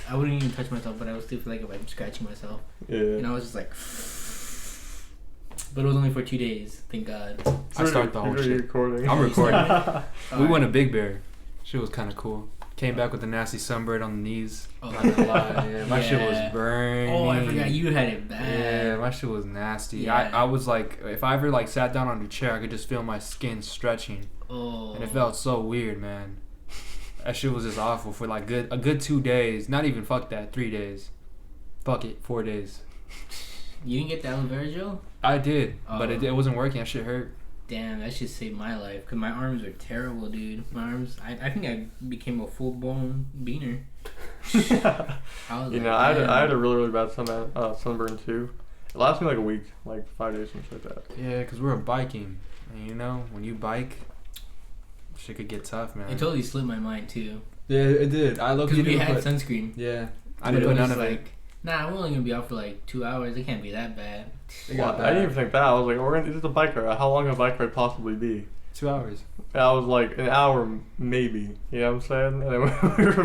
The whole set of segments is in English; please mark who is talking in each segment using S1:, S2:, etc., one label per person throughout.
S1: I wouldn't even touch myself, but I would still feel like if I'm scratching myself.
S2: Yeah.
S1: And I was just like, but it was only for 2 days. Thank God.
S3: I start the whole shit.
S2: Recording.
S3: I'm recording. We
S1: Alright.
S3: went to Big Bear. Shit was kind of cool. Came back with a nasty sunburn on the knees.
S1: Oh.
S3: Not gonna lie. Yeah, my shit was
S1: Yeah.
S3: burning.
S1: Oh, I forgot you had it bad.
S3: Yeah, my shit was nasty.
S1: Yeah.
S3: I was like, if I ever like sat down on a chair, I could just feel my skin stretching,
S1: Oh.
S3: and it felt so weird, man. That shit was just awful for like a good 2 days. Not even fuck that, 3 days. Fuck it, 4 days.
S1: You didn't get the aloe vera gel?
S3: I did, but
S1: Oh.
S3: it wasn't working. That shit hurt.
S1: Damn, that shit saved my life. Because my arms are terrible, dude. My arms, I think I became a full-blown beaner. I was
S2: You
S1: like,
S2: know, I
S1: damn.
S2: had a really, really bad sunburn too. It lasted me like a week, like 5 days, something like that.
S3: Yeah, because we were biking. And you know, when you bike, shit could get tough, man.
S1: It totally slipped my mind, too.
S3: Yeah, it did. I looked
S1: Because we had sunscreen.
S3: Yeah. I
S1: But
S3: didn't
S1: it
S3: put
S1: was
S3: none of it.
S1: like, nah, we're only going to be out for like 2 hours. It can't be that bad.
S3: It got
S2: I didn't
S3: bad.
S2: even think that. I was like, it's just a bike ride. How long can a bike ride possibly be?
S3: 2 hours.
S2: And I was like, an hour maybe. You know what I'm saying? And then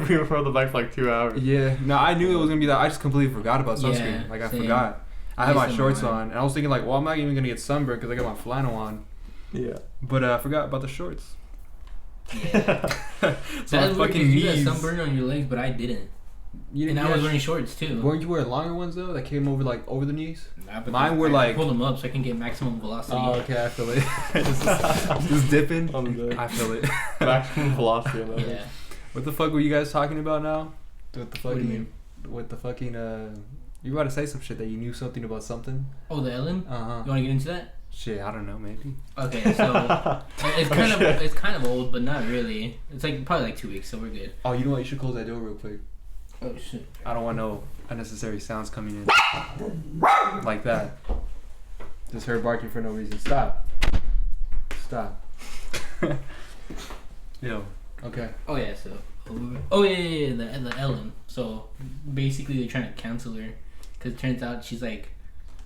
S2: we were on the bike for like 2 hours.
S3: Yeah. No, I knew it was gonna be that. I just completely forgot about sunscreen.
S1: Yeah,
S3: Like I
S1: same.
S3: forgot. I had
S1: Yeah,
S3: my
S1: same
S3: shorts
S1: mine.
S3: on, and I was thinking like, well, I'm not even gonna get sunburned because I got my flannel on.
S2: Yeah.
S3: But I forgot about the shorts.
S1: Yeah.
S3: So my
S1: That's weird 'cause
S3: fucking
S1: you got
S3: knees.
S1: sunburn on your legs, but I didn't.
S3: You
S1: And
S3: didn't.
S1: I was wearing shorts, too.
S3: Weren't you wearing longer ones though? That came over like over the knees.
S1: Nah, but
S3: Mine were
S1: I
S3: like-
S1: pulled them up so I can get maximum velocity.
S3: Oh, okay. I feel it. just dipping.
S2: On the
S3: I feel it.
S2: maximum velocity. On that.
S1: Yeah.
S3: What the fuck were you guys talking about now? With the
S1: What do
S3: fucking.
S1: you mean?
S3: With the fucking. You were about to say some shit that you knew something about something.
S1: Oh, the Ellen?
S3: Uh huh.
S1: You want to get into that?
S3: Shit, I don't know. Maybe.
S1: Okay, so it's kind of old, but not really. It's like probably like 2 weeks, so we're good.
S3: Oh, you know what? You should close that door real quick.
S1: Oh shit.
S3: I don't want no unnecessary sounds coming in. Like that. Just her barking for no reason. Stop. Stop. Yo. Okay.
S1: Oh yeah, so oh yeah, the Ellen. So basically they're trying to cancel her because it turns out she's like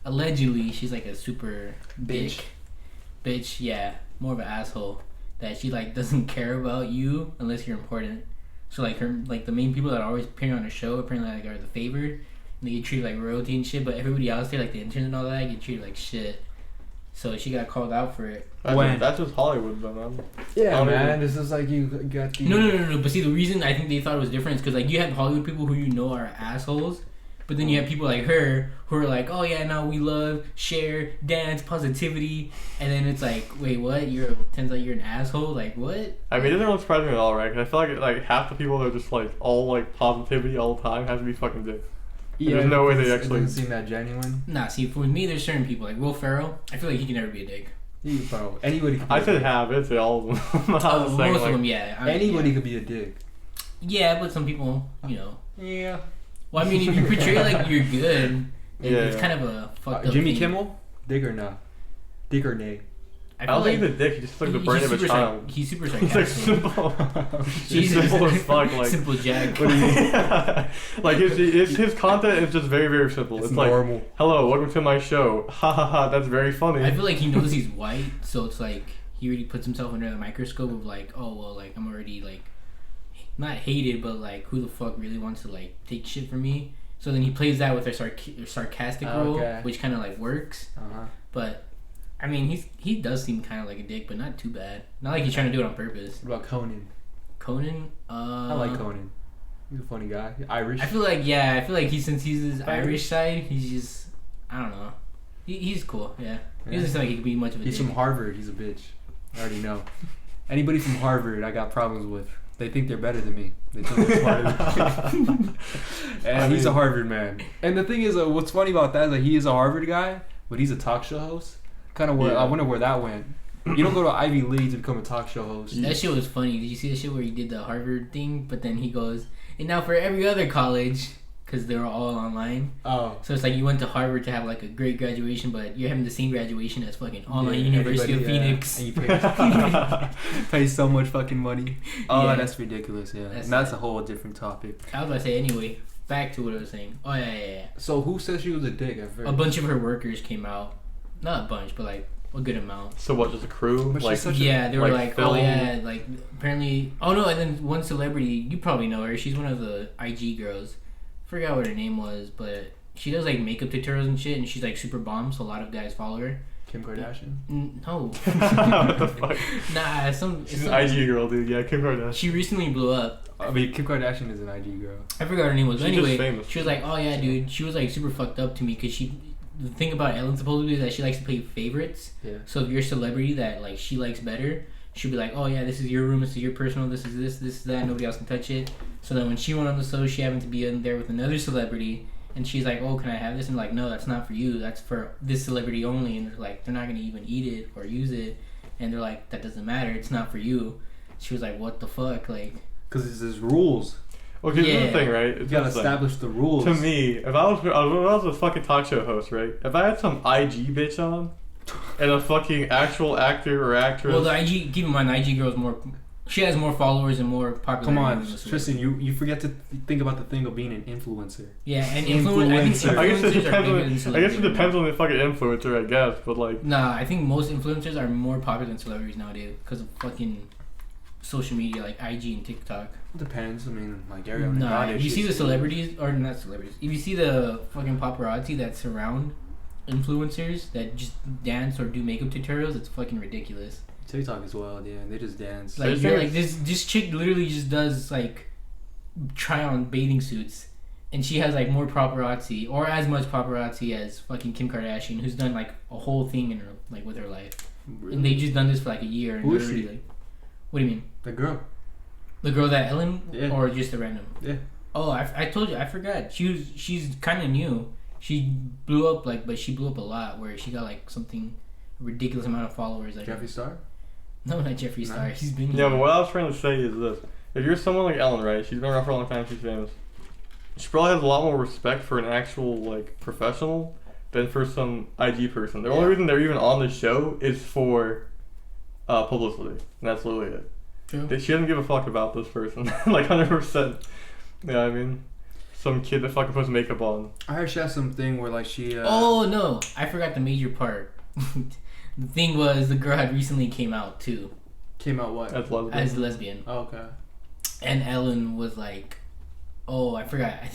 S1: allegedly she's like a super bitch. Yeah, more of an asshole that she like doesn't care about you unless you're important. So like her like the main people that are always appearing on the show apparently like are the favored and they get treated like royalty and shit. But everybody else there like the interns and all that get treated like shit. So she got called out for it.
S2: That's just Hollywood, though, man.
S3: Yeah,
S2: Oh,
S3: man.
S2: really?
S3: This is like you got the.
S1: No. But see, the reason I think they thought it was different is because like you have Hollywood people who you know are assholes, but then you have people like her who are like, oh yeah, no, we love, share, dance, positivity, and then it's like, wait, what? Turns out you're an asshole. Like what?
S2: I mean, it doesn't really surprise me at all, right? 'Cause I feel like half the people that are just like all like positivity all the time have to be fucking dicks.
S3: Yeah,
S2: There's no way they
S3: it
S2: actually-
S3: doesn't seem that genuine.
S1: Nah, see, for me, there's certain people like Will Ferrell. I feel like he can never be a dick.
S3: Bro, anybody could be
S2: I
S3: a
S2: said
S3: dick.
S2: half. I'd say all of them. I was
S1: Oh,
S2: saying,
S1: most
S2: like,
S1: of them, yeah.
S3: Anybody could be a dick.
S1: Yeah, but some people, you know.
S3: Yeah.
S1: Well, I mean, if you portray like you're good, it's
S2: Yeah.
S1: kind of a fucked up
S3: Jimmy
S1: thing.
S3: Kimmel? Dick or no? Dick or nay?
S2: I don't think he's a dick. He just looks like the brain of a child.
S1: He's super
S2: He's like
S1: sarcastic.
S2: simple.
S1: Jesus.
S2: Simple as fuck. Like,
S1: Simple Jack.
S2: what do you like his content is just very, very simple. It's like,
S3: normal.
S2: hello, welcome to my show. Ha ha ha. That's very funny.
S1: I feel like he knows he's white, so it's like he already puts himself under the microscope of like, oh well, like I'm already like not hated, but like who the fuck really wants to like take shit from me? So then he plays that with a sarcastic role,
S3: Okay.
S1: which kind of like works.
S3: Uh-huh.
S1: But I mean, he does seem kind of like a dick, but not too bad. Not like he's trying to do it on purpose.
S3: What about Conan?
S1: Conan,
S3: I like Conan. He's a funny guy. Irish.
S1: I feel like since he's his Irish side, he's just I don't know. He's cool, yeah. He doesn't seem like he could be much of a
S3: He's
S1: dick.
S3: from Harvard. He's a bitch. I already know. Anybody from Harvard, I got problems with. They think they're better than me. They think they're smarter than me. And he's a Harvard man. And the thing is, what's funny about that is that he is a Harvard guy, but he's a talk show host. Kind of where
S2: Yeah.
S3: I wonder where that went. You don't go to Ivy League to become a talk show host.
S1: That shit was funny. Did you see the shit where he did the Harvard thing, but then he goes, and now for every other college, because they were all online.
S3: Oh.
S1: So it's like you went to Harvard to have like a great graduation, but you're having the same graduation as fucking online
S3: Yeah,
S1: University of
S3: everybody,
S1: Phoenix.
S3: And you pay so much fucking money. Oh,
S1: Yeah.
S3: that's ridiculous, yeah.
S1: That's
S3: And that's
S1: sad.
S3: a whole different topic.
S1: I was about to say anyway. Back to what I was saying. Oh yeah.
S3: So who says she was a dick at first?
S1: A bunch of her workers came out. Not a bunch, but like a good amount.
S2: So what? Just a crew?
S3: But she's
S2: Like,
S3: such
S1: Yeah, they were
S2: like
S1: like, oh
S2: film-
S1: yeah, like apparently. Oh no, and then one celebrity, you probably know her. She's one of the IG girls. forgot what her name was, but she does like makeup tutorials and shit, and she's like super bomb, so a lot of guys follow her.
S3: Kim Kardashian?
S1: No.
S2: What the fuck?
S1: Nah,
S2: She's an IG girl, dude. Yeah, Kim Kardashian.
S1: She recently blew up.
S3: I mean, Kim Kardashian is an IG girl.
S1: I forgot her name was. But
S2: She's just
S1: anyway,
S2: famous.
S1: she was like, "Oh yeah, dude." She was like super fucked up to me because the thing about Ellen supposedly is that she likes to play favorites.
S3: Yeah.
S1: So if you're a celebrity that like she likes better, she'll be like, "Oh yeah, this is your room. This is your personal. This is that. Nobody else can touch it." So then when she went on the show, she happened to be in there with another celebrity. And she's like, "Oh, can I have this?" And like, "No, that's not for you. That's for this celebrity only." And they're like, "They're not gonna even eat it or use it." And they're like, "That doesn't matter. It's not for you." She was like, "What the fuck?" Like,
S3: because it's his rules.
S2: Okay, this is
S1: Yeah.
S2: the thing, right?
S3: You gotta establish the rules.
S2: To me, if I was a fucking talk show host, right? If I had some IG bitch on, and a fucking actual actor or actress.
S1: well, the IG. Keep in mind, the IG girl's more. She has more followers and more popularity.
S3: Come on,
S1: than the celebrity.
S3: Tristan, you forget to think about the thing of being an influencer.
S1: Yeah, and
S3: Influencer.
S2: I guess it
S1: influencers are
S2: depends
S1: bigger
S2: on.
S1: than
S2: I guess
S1: celebrities.
S2: it depends on the fucking influencer, I guess. But like,
S1: Nah, I think most influencers are more popular than celebrities nowadays because of fucking social media like IG and TikTok.
S3: It depends. I mean, like Ariana
S1: Nah,
S3: Grande.
S1: if you see the
S3: she's-
S1: celebrities, or not celebrities, if you see the fucking paparazzi that surround influencers that just dance or do makeup tutorials, it's fucking ridiculous.
S3: TikTok as well, yeah. They just dance.
S1: Like,
S2: There's
S1: you're
S2: things-
S1: like this chick literally just does like try on bathing suits, and she has like more paparazzi or as much paparazzi as fucking Kim Kardashian, who's done like a whole thing in her like with her life,
S3: Really?
S1: and they just done this for like a year. And
S3: Who is
S1: they're already,
S3: she?
S1: like, what do you mean?
S3: The girl.
S1: The girl that Ellen,
S3: Yeah.
S1: or just a random?
S3: Yeah.
S1: Oh, I told you, I forgot. She's kind of new. She blew up but she blew up a lot. Where she got like something ridiculous amount of followers. Like
S3: Jeffree Star?
S1: No, not Jeffree Star.
S3: Nice.
S1: He's been.
S2: yeah. But what I was trying to say is this: if you're someone like Ellen, right? She's been around for a long time. She's famous. She probably has a lot more respect for an actual like professional than for some IG person. The only reason they're even on the show is for publicity, and that's literally it.
S1: True.
S2: She doesn't give a fuck about this person, like 100%. Yeah, I mean, some kid that fucking puts makeup on.
S3: I heard she has something where like she.
S1: Oh no, I forgot the major part. The thing was, the girl had recently came out too
S3: Came out what?
S2: As lesbian.
S1: as lesbian,
S3: Oh, okay.
S1: and Ellen was like, "Oh, I forgot.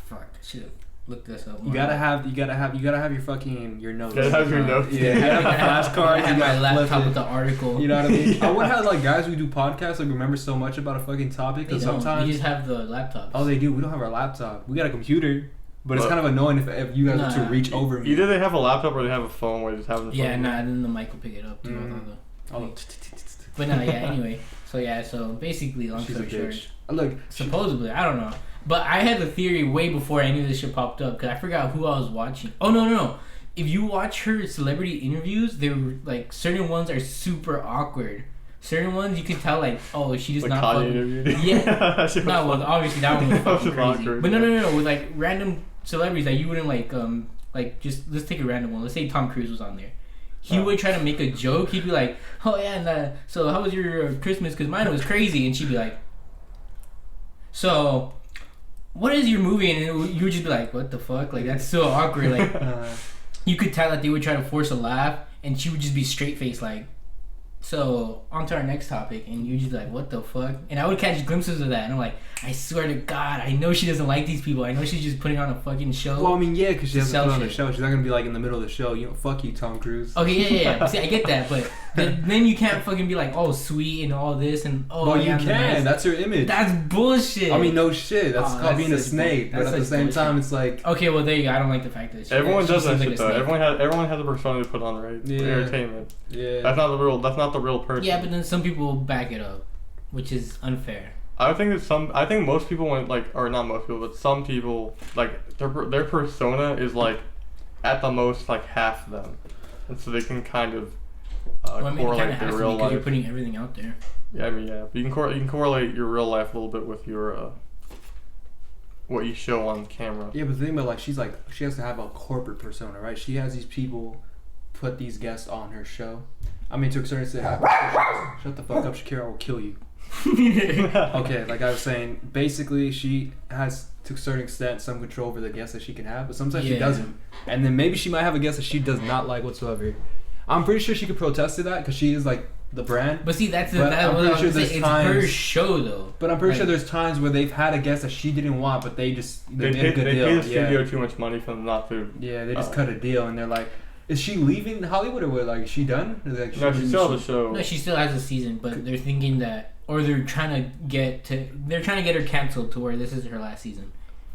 S1: Fuck, I should have looked this up."
S3: You gotta have your fucking your notes.
S2: Gotta have your notes.
S3: Yeah, you gotta have flashcards.
S1: I had
S3: You
S1: my
S3: gotta
S1: laptop
S3: flip
S1: with
S3: it.
S1: the article.
S3: You know what I mean? I would have like guys who do podcasts like remember so much about a fucking topic
S1: They
S3: because
S1: don't.
S3: sometimes
S1: They just have the laptops.
S3: oh they do. We don't have our laptop. We got a computer, but it's
S2: But-
S3: kind of annoying if you guys were
S1: Nah.
S3: to reach over me.
S2: Either they have a laptop or they have a phone where they just have it in front
S1: Yeah,
S2: of
S1: nah,
S2: them.
S1: and then the mic will pick it up too.
S3: Mm.
S1: with all the-
S3: Oh,
S1: But no, yeah. Anyway, so basically, long
S3: she's a
S1: story short,
S3: bitch. Look,
S1: supposedly, I don't know, but I had the theory way before any of this shit popped up because I forgot who I was watching. Oh no! If you watch her celebrity interviews, they're like certain ones are super awkward. Certain ones you can tell like, oh, she does
S2: Like
S1: not.
S2: Kanye
S1: Fucking,
S2: interviewed.
S1: yeah.
S2: She was
S1: No, well,
S2: fun.
S1: obviously that one was
S2: That was
S1: fucking crazy.
S2: awkward,
S1: But
S2: yeah.
S1: no, with like random celebrities that you wouldn't like just let's take a random one. Let's say Tom Cruise was on there. He would try to make a joke. He'd be like, "Oh yeah, and so how was your Christmas? Because mine was crazy." And she'd be like, "So, what is your movie?" And you would just be like, "What the fuck?" Like that's so awkward. Like you could tell that they would try to force a laugh, and she would just be straight faced like. So on to our next topic, and you just be like, what the fuck? And I would catch glimpses of that, and I'm like, I swear to God, I know she doesn't like these people. I know she's just putting on a fucking show.
S3: well, I mean, yeah, because she has to
S1: Sell
S3: put on the
S1: shit.
S3: show. She's not gonna be like in the middle of the show. You know, fuck you, Tom Cruise.
S1: Okay, yeah. See, I get that, but then you can't fucking be like, oh, sweet and all this and oh,
S3: well,
S1: yeah,
S3: you
S1: I'm
S3: can.
S1: the best.
S3: That's her image.
S1: That's bullshit.
S3: I mean, no shit. That's
S1: Oh,
S3: called
S1: that's
S3: being a
S1: such
S3: snake.
S1: bull-
S3: But at
S1: that's
S3: the
S1: such
S3: same
S1: bullshit.
S3: time, it's like
S1: Okay, well there you go. I don't like the fact that
S2: Everyone
S1: she
S2: does that
S1: seems like
S2: shit
S1: a
S2: though.
S1: snake.
S2: Everyone has a persona to put on, right?
S3: Yeah.
S2: Entertainment.
S3: yeah.
S2: That's not the real person.
S1: Yeah, but then some people back it up, which is unfair.
S2: I think most people want or not most people, but some people like their persona is like at the most like half them, and so they can kind of
S1: Well, I mean, it kind
S2: correlate
S1: of
S2: their
S1: has to
S2: real
S1: because you're
S2: life.
S1: putting everything out there.
S2: Yeah, I mean, yeah, but you can correlate your real life a little bit with your what you show on camera.
S3: Yeah, but the thing about like she has to have a corporate persona, right? She has these people put these guests on her show. I mean, to a certain extent, shut the fuck up, Shakira, I will kill you. Okay, like I was saying, basically she has to a certain extent some control over the guests that she can have, but sometimes she
S1: Yeah.
S3: doesn't. And then maybe she might have a guest that she does not like whatsoever. I'm pretty sure she could protest to that because she is like the brand.
S1: But see, that's
S3: But
S1: that
S3: I'm
S1: was
S3: pretty sure there's
S1: it's her
S3: times-
S1: show though.
S3: But I'm pretty
S1: Like-
S3: sure there's times where they've had a guest that she didn't want, but they
S2: They
S3: made a good deal.
S2: pay the studio too much money for them not to.
S3: Yeah, they just cut a deal, and they're like, "Is she leaving Hollywood or what? Like, is she done?" Like,
S2: No, she still has a show.
S1: No, she still has a season, but they're thinking that, or they're trying to get her canceled to where this is her last season.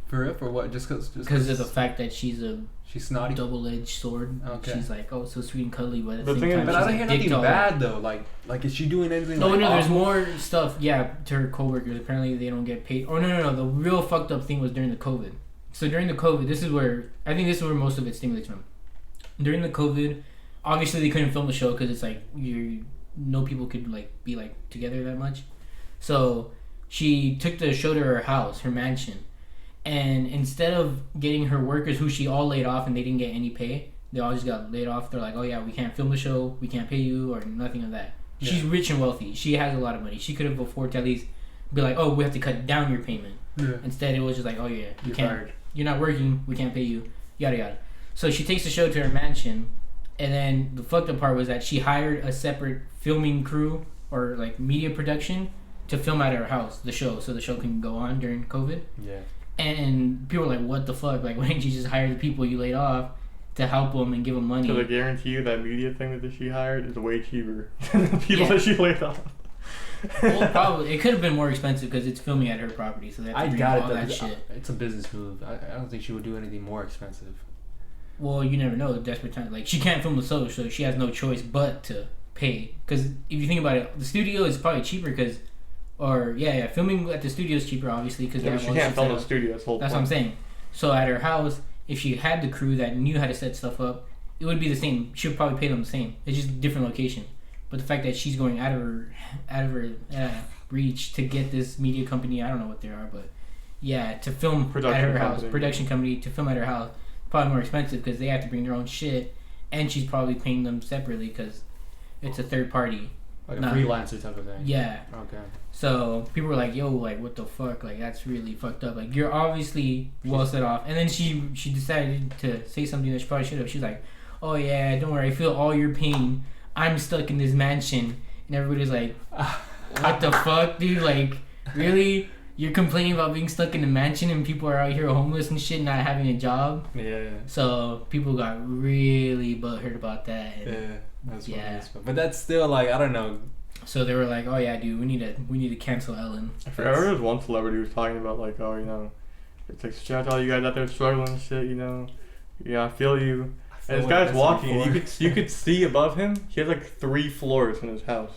S3: For real? For what? Just
S1: Because of the fact that she's a
S3: she's snotty.
S1: double-edged sword.
S3: Okay.
S1: She's like, oh, so sweet and cuddly, but at
S2: The
S1: the
S2: thing
S1: same
S2: is-
S1: time,
S3: But
S1: she's
S3: I don't hear
S1: like,
S3: nothing
S1: dick
S3: bad though. Like, is she doing anything?
S1: No,
S3: like,
S1: no, there's
S3: awful?
S1: more stuff. Yeah, to her coworkers. Apparently, they don't get paid. Oh no. The real fucked up thing was during the COVID. So during the COVID, this is where most of it stimulates from. During the COVID, obviously they couldn't film the show because it's like no people could like be like together that much. So she took the show to her house, her mansion, and instead of getting her workers, who she all laid off and they didn't get any pay, they all just got laid off. They're like, oh yeah, we can't film the show, we can't pay you, or nothing of that.
S3: Yeah.
S1: She's rich and wealthy. She has a lot of money. She could have afforded to at least be like, oh, we have to cut down your payment.
S3: Yeah.
S1: Instead, it was just like, oh yeah,
S3: You're
S1: can't.
S3: fired.
S1: You're not working. We can't pay you. Yada yada. So she takes the show to her mansion, and then the fucked up part was that she hired a separate filming crew or like media production to film at her house the show, so the show can go on during COVID.
S3: Yeah.
S1: And people were like, what the fuck? Like, why didn't you just hire the people you laid off to help them and give them money?
S2: Because I guarantee you that media thing that she hired is way cheaper than the people
S1: Yeah.
S2: that she laid off.
S1: Well, probably it could have been more expensive because it's filming at her property, so they have to
S3: I
S1: bring
S3: got
S1: all
S3: it.
S1: that
S3: Though,
S1: shit.
S3: it's a business move. I don't think she would do anything more expensive.
S1: Well, you never know. Desperate time. Like, she can't film the show, so she has no choice but to pay. Because if you think about it, the studio is probably cheaper because, filming at the studio is cheaper, obviously, because
S2: Yeah, but she can't film in the studio. That's the whole
S1: That's what I'm saying. So at her house, if she had the crew that knew how to set stuff up, it would be the same. She would probably pay them the same. It's just a different location. But the fact that she's going out of her reach to get this media company, I don't know what they are, but yeah, to film
S2: Production
S1: at her house,
S2: company.
S1: production company to film at her house, probably more expensive because they have to bring their own shit, and she's probably paying them separately because it's a third party.
S3: Like a
S1: Nah.
S3: freelancer type of thing.
S1: Yeah.
S3: Okay.
S1: So people were like, "Yo, like, what the fuck? Like, that's really fucked up. Like, you're obviously well set off." And then she decided to say something that she probably should have. She's like, "Oh yeah, don't worry. I feel all your pain. I'm stuck in this mansion." And everybody's like, "What the fuck, dude? Like, really? You're complaining about being stuck in a mansion and people are out here homeless and shit, not having a job?"
S3: Yeah.
S1: So people got really butthurt about that. And
S3: Yeah. That's what
S1: Yeah.
S3: it is. But that's still like, I don't know.
S1: so they were like, "Oh yeah, dude, we need to cancel Ellen."
S2: I remember there was one celebrity who was talking about like, oh, you know, it's like shout out to all you guys out there struggling and shit, you know. Yeah, I feel you. And this guy's walking, and you could see above him. He has like 3 floors in his house.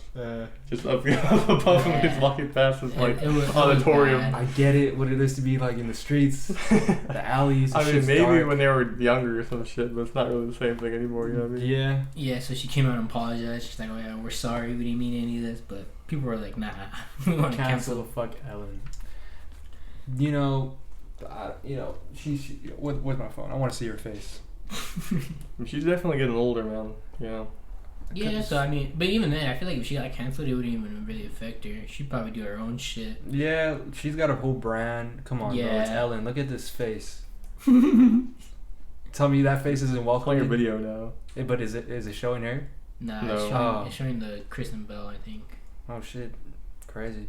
S2: Just up above him, he's walking past his like
S1: It was
S2: auditorium.
S1: bad.
S3: I get it. What it is to be like in the streets, the alleys.
S2: I
S3: the
S2: mean,
S3: shit's
S2: maybe
S3: dark.
S2: when they were younger or some shit, but it's not really the same thing anymore. You know what I mean?
S3: Yeah.
S1: Yeah, so she came out and apologized. She's like, "Oh yeah, we're sorry. We didn't mean any of this." But people were like, "Nah, we want to
S3: Cancel
S1: cancel."
S3: the fuck Ellen. You know, where's my phone? I want to see her face.
S2: She's definitely getting older, man. You know.
S1: Yeah, so I mean, but even then, I feel like if she got canceled, it wouldn't even really affect her. She'd probably do her own shit.
S3: Yeah, she's got her whole brand. Come on, bro. It's
S1: Yeah.
S3: Ellen. Look at this face. Tell me that face isn't
S2: Playing your
S3: welcoming.
S2: video now.
S3: But is it showing her?
S1: Nah,
S2: No.
S1: it's showing the Kristen Bell, I think.
S3: Oh shit, crazy.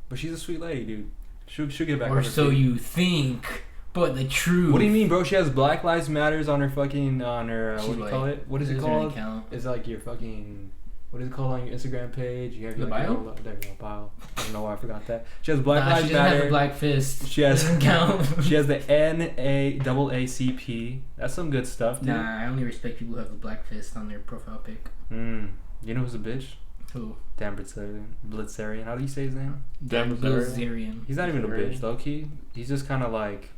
S3: But she's a sweet lady, dude. She'll get back.
S1: Or
S3: on her
S1: so
S3: feet.
S1: you think, but the truth.
S3: What do you mean, bro? She has Black Lives Matters on her fucking
S1: She's
S3: what do you
S1: white.
S3: call it? What is it
S1: Is there an
S3: called?
S1: account?
S3: It's like your fucking. What is it called on your Instagram page? You have
S1: The
S3: your,
S1: bio?
S3: Your, there you go, bio. I don't know why I forgot that. She has Black
S1: Nah,
S3: Lives
S1: she doesn't
S3: Matter.
S1: have a black fist.
S3: She has
S1: Doesn't count.
S3: She has the NAACP. That's some good stuff, dude.
S1: Nah, I only respect people who have a black fist on their profile pic.
S3: You know who's a bitch?
S1: Who?
S3: Dan Blitzerian. How do you say his name?
S2: Dan
S1: Bilzerian.
S3: He's not even a
S2: Blitzerian.
S3: bitch, low key. He's just kind of like.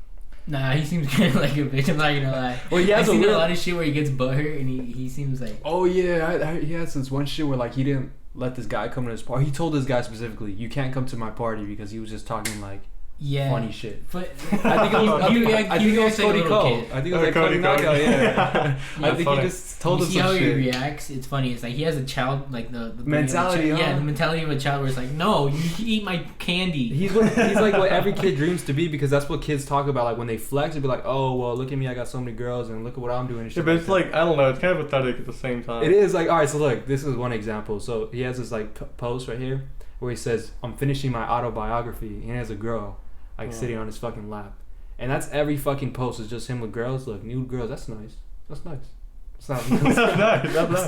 S1: Nah, he seems kind of like a bitch. I'm not gonna lie.
S3: Well, he
S1: I've
S3: has a
S1: seen a
S3: real-
S1: lot of shit where he gets butthurt and he seems like.
S3: Oh yeah, he had this one shit where like he didn't let this guy come to his party. He told this guy specifically, "You can't come to my party," because he was just talking like
S1: Yeah.
S3: funny shit.
S1: But
S3: I think it was, I think it was Cody Cole.
S1: Kid.
S3: I think it was like
S2: Cody
S3: Cody Knockout.
S2: Cole.
S3: Yeah. I
S2: That's
S3: think
S2: funny.
S3: he just told
S1: You
S3: us
S1: see how
S3: some
S1: he
S3: shit.
S1: reacts? It's funny. It's like he has a child, like the
S3: Mentality,
S1: Yeah,
S3: huh?
S1: the mentality of a child where it's like, no, you eat my candy.
S3: He's like what every kid dreams to be, because that's what kids talk about. Like when they flex, they'll be like, "Oh, well, look at me, I got so many girls, and look at what I'm doing." And
S2: Yeah,
S3: shit
S2: but it's
S3: that.
S2: like, I don't know, it's kind of pathetic at the same time.
S3: It is like, all right. So look, this is one example. So he has this like post right here where he says, "I'm finishing my autobiography," and he has a girl like sitting on his fucking lap, and that's every fucking post is just him with girls. Look, nude girls. That's nice. That's nice. It's not.
S2: That's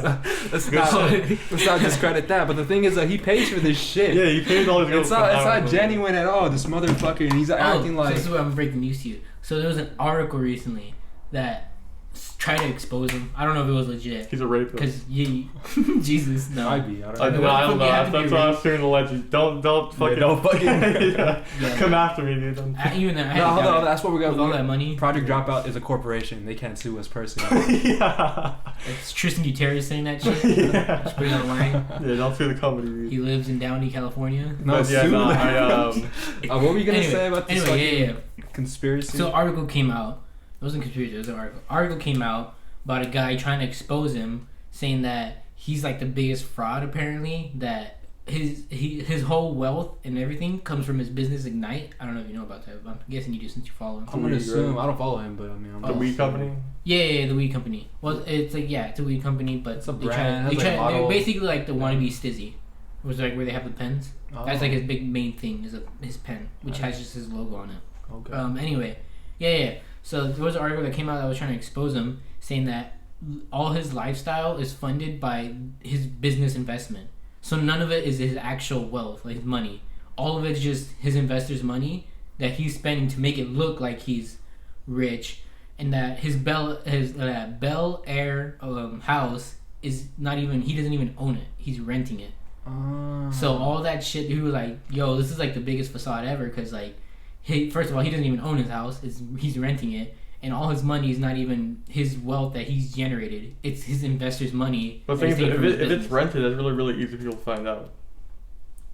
S2: nice. That's nice.
S3: Let's not discredit that. But the thing is that he pays for this shit.
S2: Yeah, he pays all his girls.
S3: It's not genuine at all. This motherfucker, and he's acting like.
S1: So this is what I'm breaking news to you. So there was an article recently that tried to expose him. I don't know if it was legit.
S2: He's a rapist.
S1: Because Jesus, no.
S3: Might be. I
S2: I
S3: don't know.
S2: don't know.
S1: You have to
S2: That's
S1: be
S2: why I'm
S1: raped.
S2: steering the legend. Don't fucking.
S3: don't fucking-
S2: yeah.
S1: Yeah.
S2: Come after me, dude.
S1: Even then, I had
S3: No,
S1: to
S3: hold
S1: doubt
S3: on.
S1: it.
S3: That's what we're
S1: With all that
S3: gonna.
S1: money.
S3: Project Dropout is a corporation. They can't sue us personally.
S2: yeah.
S1: It's Tristan Gutierrez saying that shit.
S2: Yeah.
S1: Just put it on the line.
S2: Yeah, don't sue the company, dude.
S1: He lives in Downey, California.
S3: No,
S2: But yeah,
S3: sue
S2: no,
S3: them. What were you gonna
S1: Anyway,
S3: say about this
S1: yeah.
S3: conspiracy?
S1: So article came out. It wasn't conspiracy. It was an article. Article came out about a guy trying to expose him, saying that he's like the biggest fraud. Apparently, that his whole wealth and everything comes from his business Ignite. I don't know if you know about that. But I'm guessing you do since you follow him.
S3: I'm gonna assume I don't follow him, but I mean, I'm
S2: The
S3: gonna
S2: weed
S3: assume.
S2: company?
S1: Yeah, the weed company. Well, it's like it's a weed company, but
S3: It's a
S1: they
S3: brand,
S1: Try,
S3: it has,
S1: they
S3: like,
S1: try,
S3: model-
S1: they're basically like the wannabe Stizzy, which is like where they have the pens.
S3: Oh.
S1: That's like his big main thing is his pen, which has just his logo on it.
S3: Okay.
S1: Anyway, yeah. So there was an article that came out that was trying to expose him, saying that all his lifestyle is funded by his business investment. So none of it is his actual wealth, like his money. All of it's just his investors' money that he's spending to make it look like he's rich, and that his Bel Air house is not even, he doesn't even own it. He's renting it. So all that shit, he was like, "Yo, this is like the biggest facade ever," because like, first of all, he doesn't even own his house. He's renting it, and all his money is not even his wealth that he's generated. It's his investors' money.
S2: But
S1: that he's
S2: think
S1: taken
S2: if
S1: from his
S2: it's
S1: business.
S2: rented, that's really, really easy for people to find out.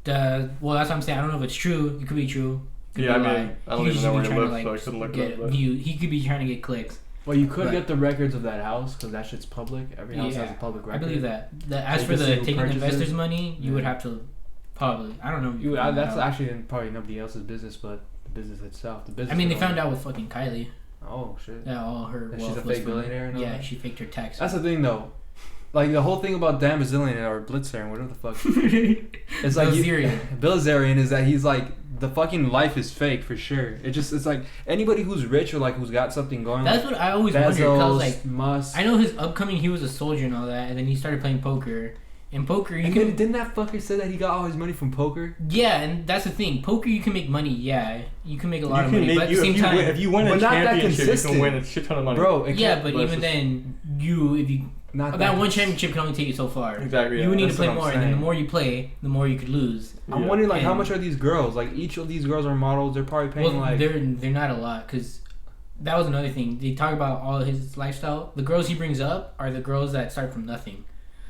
S1: Well, that's what I'm saying. I don't know if it's true. It could be true. Could
S2: Yeah,
S1: be
S2: I
S1: a
S2: mean,
S1: lie.
S2: I don't
S1: He
S2: even
S1: could
S2: know where
S1: just
S2: he
S1: be
S2: lives,
S1: trying to,
S2: so I couldn't look it
S1: get
S2: up.
S1: view. He could be trying to get clicks.
S3: Well, you could
S1: But-
S3: get the records of that house because that shit's public. Every house has a public record.
S1: I believe that. As
S3: So
S1: for
S3: you can see
S1: the
S3: who
S1: taking the
S3: purchases?
S1: investors' money, you would
S3: Yeah.
S1: have to probably. I don't know. if you found
S3: That's
S1: out.
S3: actually probably nobody else's business, but the business itself. The business.
S1: I mean, they
S3: owner.
S1: found out with fucking Kylie.
S3: Oh shit.
S1: Yeah, all her
S3: That
S1: wealth
S3: she's a
S1: was
S3: fake
S1: from-
S3: billionaire and all
S1: Yeah,
S3: that?
S1: she faked her tax.
S3: That's the thing, though. Like the whole thing about Dan Bazillion or Blitzer, whatever the fuck. It's like
S1: Bilzerian.
S3: Bilzerian is that he's like the fucking life is fake for sure. It's like anybody who's rich or like who's got something going.
S1: That's
S3: like
S1: what I always wondered. 'Cause I was like,
S3: Musk.
S1: I know his upcoming. He was a soldier and all that, and then he started playing poker. In poker, you
S3: And
S1: can.
S3: then, didn't that fucker say that he got all his money from poker?
S1: Yeah, and that's the thing. Poker, you can make money. Yeah, you can make a lot of
S2: You
S1: money,
S2: can
S1: but at
S2: make,
S1: the same time,
S2: if you win
S3: But
S2: a
S3: not that
S2: championship, you
S3: consistent.
S2: can win a shit ton of money.
S3: Bro, it
S1: yeah,
S3: can't-
S1: but
S2: but it's
S1: even
S2: just-
S1: then, if you
S3: not
S1: that one championship can only take you so far.
S2: Exactly.
S1: You
S2: Yeah.
S1: would need to
S3: That's
S1: play
S3: what I'm
S1: more, and then the
S3: saying.
S1: more you play, the more you could lose.
S3: I'm
S2: Yeah.
S3: wondering like how
S1: And-
S3: much are these girls? Like each of these girls are models. They're probably paying
S1: Well,
S3: like.
S1: they're not a lot because that was another thing. They talk about all his lifestyle. The girls he brings up are the girls that start from nothing,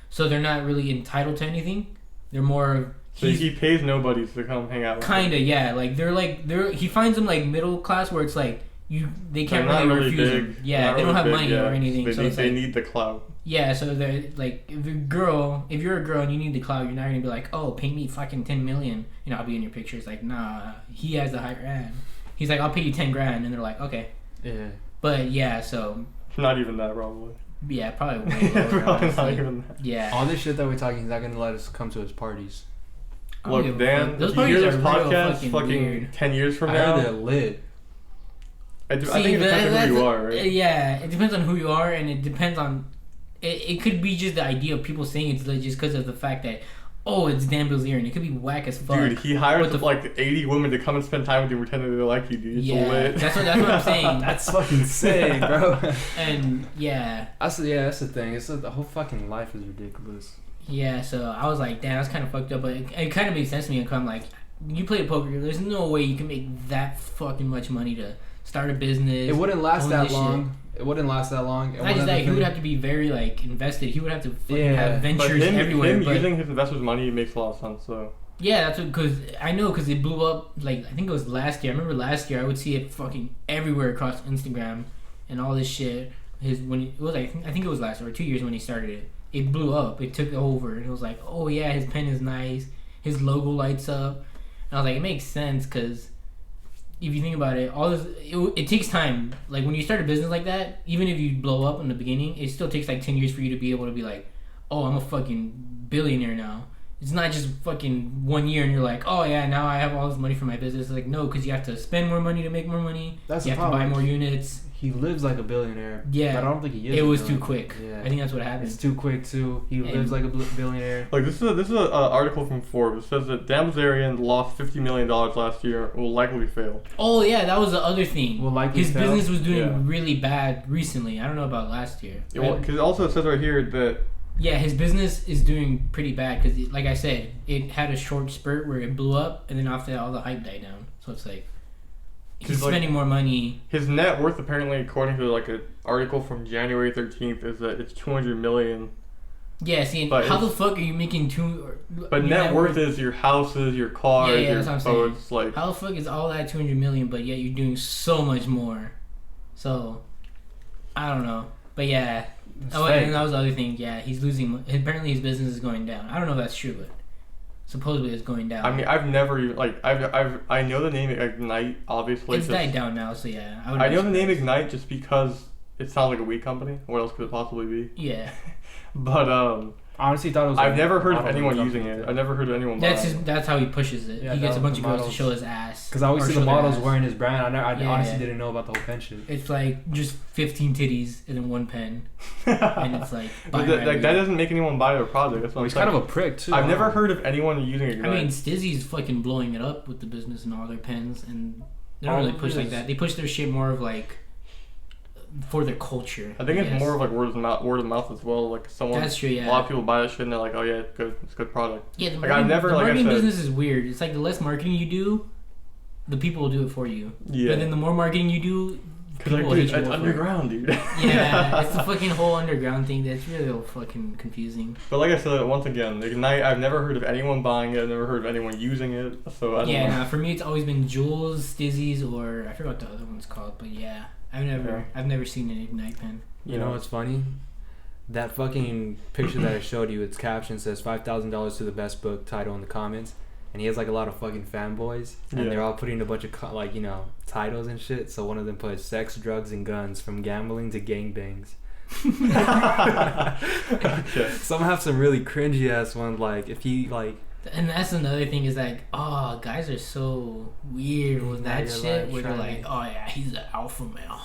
S1: so they're not really entitled to anything. They're more of
S2: So he pays nobody to come hang out with him.
S1: kinda yeah. Like they're he finds them like middle class where it's like they
S2: They're
S1: can't
S2: not
S1: really
S2: really
S1: refuse
S2: big.
S1: him. Yeah,
S2: Not
S1: they don't
S2: really
S1: have
S2: big,
S1: money
S2: yeah.
S1: or anything.
S2: They,
S1: So
S2: need,
S1: it's
S2: they
S1: like,
S2: need the clout.
S1: yeah, so they're like, if you're a girl and you need the clout, you're not gonna be like, oh, pay me fucking 10 million. You know, I'll be in your picture. It's like, nah, he has the higher end. He's like, I'll pay you 10 grand, and they're like, okay.
S3: Yeah.
S1: But yeah, so
S2: Not even that, probably.
S1: yeah, probably way lower.
S2: Probably not
S1: honestly.
S2: even that.
S1: Yeah.
S3: All this shit that we're talking, he's not gonna let us come to his parties.
S1: I don't
S2: Look,
S1: give a fuck.
S2: Dan,
S1: Those
S2: if you hear
S1: parties
S2: this
S1: are real
S2: podcast fucking
S1: weird.
S2: 10 years from
S3: I heard they're
S2: now,
S3: lit.
S2: I think it depends on who you are, right?
S1: Yeah, it depends on who you are, and it depends on. It could be just the idea of people saying it's legit just because of the fact that, oh, it's Dan Bilzerian. It could be whack as fuck.
S2: Dude, he hires
S1: What the
S2: like 80 women to come and spend time with you pretending they like you, dude. It's
S1: yeah,
S2: lit.
S1: that's what I'm saying.
S3: That's fucking sick, bro.
S1: And yeah,
S3: That's the thing. It's the whole fucking life is ridiculous.
S1: yeah. So I was like, damn, that's kind of fucked up. But it kind of made sense to me. Because I'm like, you play poker. There's no way you can make that fucking much money to start a business.
S3: It wouldn't last
S1: own
S3: that
S1: this
S3: long. It wouldn't last that long. And
S1: Not
S3: one
S1: just
S3: other
S1: that, he
S3: thing-
S1: would have to be very like invested. He would have to fucking
S3: Yeah,
S1: have
S2: But
S1: ventures
S2: him
S1: everywhere. But
S2: using his investors' money makes a lot of sense, so.
S1: Yeah, that's what, because I know, because it blew up, like, I think it was last year. I remember last year I would see it fucking everywhere across Instagram and all this shit. It was like, I think it was last year or 2 years when he started it. It blew up. It took over. And it was like, oh yeah, his pen is nice. His logo lights up. And I was like, it makes sense, because if you think about it, all this, it takes time. Like, when you start a business like that, even if you blow up in the beginning, it still takes like 10 years for you to be able to be like, oh, I'm a fucking billionaire now. It's not just fucking 1 year and you're like, oh yeah, now I have all this money for my business. It's like, no, because you have to spend more money to make more money.
S3: That's
S1: you have to buy more units.
S3: He lives like a billionaire.
S1: Yeah,
S3: but I don't think he is.
S1: It was too quick. Yeah, I think that's what happened.
S3: It's too quick too. He lives like a billionaire.
S2: Like, this is an article from Forbes. It says that Damsarian lost $50 million last year. Will likely fail.
S1: Oh yeah, that was the other thing.
S3: Will likely
S1: his
S3: fail?
S1: business was doing really bad recently. I don't know about last year.
S2: Because it also says right here that.
S1: Yeah, his business is doing pretty bad because, like I said, it had a short spurt where it blew up, and then after that, all the hype died down. So it's like he's spending more money.
S2: His net worth, apparently, according to like an article from January 13th, is that it's $200 million.
S1: Yeah, see, how the fuck are you making
S2: But net worth is your houses, your cars,
S1: yeah, that's what I'm saying.
S2: It's like,
S1: how the fuck is all that $200 million, but yet you're doing so much more? So I don't know, but yeah. And that was the other thing. Yeah, he's losing. Apparently, his business is going down. I don't know if that's true, but supposedly it's going down.
S2: I mean, I've never even I know the name Ignite. Obviously,
S1: it's died down now. So yeah,
S2: I know the name Ignite just because it sounds like a weed company. What else could it possibly be?
S1: Yeah.
S2: But
S3: honestly, thought it was.
S2: I've never heard of anyone using it. I've never heard of anyone.
S1: That's how he pushes it. Yeah, he gets a bunch of girls to show his ass.
S3: Because I always see the models wearing his brand. I honestly didn't know about the whole pen shit.
S1: It's like just 15 titties and then one pen, and it's like.
S2: That doesn't make anyone buy their product. That's what
S3: he's kind of a prick too.
S2: I've never heard of anyone using Ignite.
S1: I mean, Stizzy's fucking blowing it up with the business and all their pens, and they don't really push like that. They push their shit more of like. For their culture.
S2: I think it's more of like word of mouth as well. Like someone,
S1: that's true. Yeah.
S2: A lot of people buy that shit and they're like, oh yeah, it's good. It's a good product.
S1: Yeah, the marketing business is weird. It's like the less marketing you do, the people will do it for you. Yeah. But then the more marketing you do, people will hit you
S2: it's underground, dude.
S1: Yeah, it's the fucking whole underground thing that's really fucking confusing.
S2: But like I said, once again, Ignite, I've never heard of anyone buying it. I've never heard of anyone using it. So I don't know.
S1: Nah, for me, it's always been Jules, Stizzy's, or I forgot what the other one's called. But yeah. I've never seen an Ignite pen.
S3: You know what's funny? That fucking picture that I showed you, its caption says $5,000 to the best book title in the comments, and he has like a lot of fucking fanboys, and they're all putting a bunch of titles and shit. So one of them put sex, drugs, and guns from gambling to gangbangs. Okay. Some have some really cringy ass ones, like if he like.
S1: And that's another thing is like, oh, guys are so weird with that shit. Where they're like, oh yeah, he's an alpha male.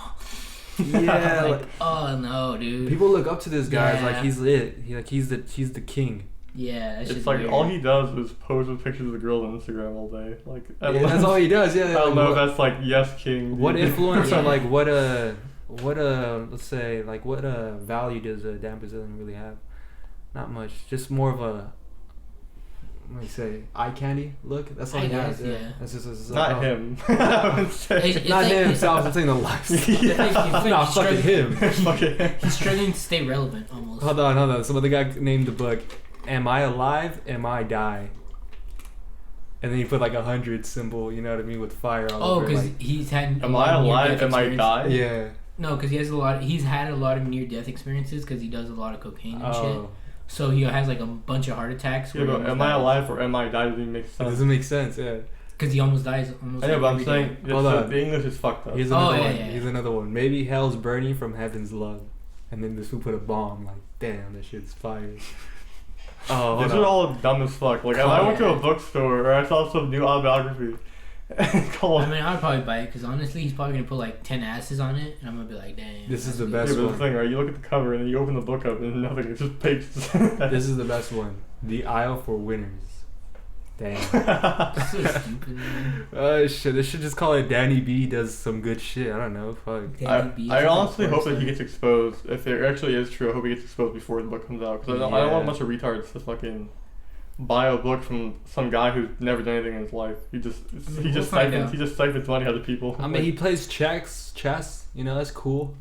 S3: Yeah,
S1: like, oh no, dude.
S3: People look up to this guy like he's lit. He's the king.
S1: Yeah,
S2: it's like weird. All he does is pose with pictures of the girls on Instagram all day. Like
S3: that's all he does. Yeah,
S2: I don't know if that's like yes king. Dude.
S3: What influence or like what let's say like what value does a damn Brazilian really have? Not much. Just more of a. What do you say? Eye candy look? That's all he has. Yeah. That's just
S2: not him.
S1: It's
S3: not him himself. I'm saying the life. Not fucking him.
S1: He's struggling to stay relevant almost.
S3: Hold on. Some other guy named the book, Am I Alive? Am I Die? And then he put like 100 symbol, you know what I mean, with fire all over.
S1: Oh, because he's had.
S2: Am I alive? Am I die?
S3: Yeah.
S1: No, because he's had a lot of near-death experiences because he does a lot of cocaine and shit. So he has like a bunch of heart attacks.
S2: Yeah, but am I alive or am I die doesn't even make sense.
S3: It doesn't make sense, yeah.
S1: Because he almost dies.
S2: I know, but I'm saying the English is fucked up.
S3: Here's another one. Yeah. Here's another one. Maybe hell's burning from heaven's love. And then this will put a bomb. Like, damn, that shit's fire.
S2: Oh, these are all dumb as fuck. Like, if I went to a bookstore or I saw some new autobiography.
S1: I mean, I'd probably buy it because honestly, he's probably gonna put like 10 asses on it, and I'm gonna be like, "Damn."
S3: This is the best
S2: one.
S3: But
S2: the thing, right? You look at the cover and then you open the book up and nothing. It's just pages.
S3: This is the best one. The Aisle for Winners. Damn.
S1: So stupid, man.
S3: Shit. They should just call it Danny B does some good shit. I don't know. Fuck.
S2: I honestly hope that he gets exposed. If it actually is true, I hope he gets exposed before the book comes out. Because I don't want a bunch of retards to fucking buy a book from some guy who's never done anything in his life. He just siphons money out of people.
S3: I mean, he plays chess. You know, that's cool.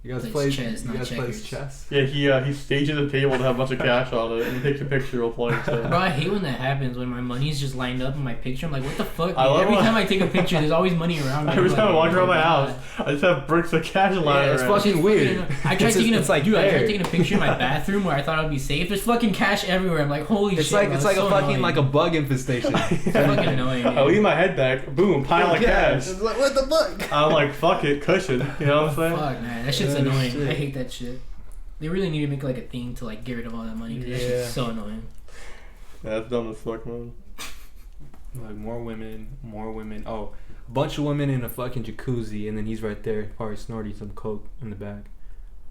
S3: You guys
S1: Plays
S3: play
S1: chess,
S3: you
S1: not
S3: guys play
S1: checkers.
S3: chess?
S2: Yeah, he stages a table to have a bunch of cash on it and takes a picture while playing. So.
S1: Bro, I hate when that happens, when my money's just lined up in my picture. I'm like, what the fuck?
S2: I love
S1: Every
S2: when-
S1: time I take a picture, there's always money around me.
S2: Every
S1: I'm
S2: time I
S1: like,
S2: walk around
S1: oh
S2: my
S1: God.
S2: house, I just have bricks of cash lying
S3: Yeah, it's
S2: around.
S3: fucking weird.
S1: I tried taking
S3: it's like
S1: I tried
S3: air.
S1: taking a picture in my bathroom where I thought I'd be safe. There's fucking cash everywhere. I'm like, holy
S3: It's
S1: shit.
S3: like
S1: bro,
S3: it's like
S1: so
S3: a fucking
S1: annoying.
S3: like a bug infestation.
S1: It's fucking annoying.
S2: I lean my head back, boom, pile of cash.
S3: It's like, what the fuck?
S2: I'm like, fuck it, cushion. You know what I'm saying?
S1: Fuck, man, that shit's
S3: Oh,
S1: annoying.
S3: shit.
S1: I hate that shit. They really need to make like a thing to like get rid of all that money. 'Cause that
S3: Yeah.
S1: shit's so annoying.
S2: Yeah, that's dumb as fuck, man.
S3: Like more women. Oh, a bunch of women in a fucking jacuzzi, and then he's right there, probably snorting some coke in the back.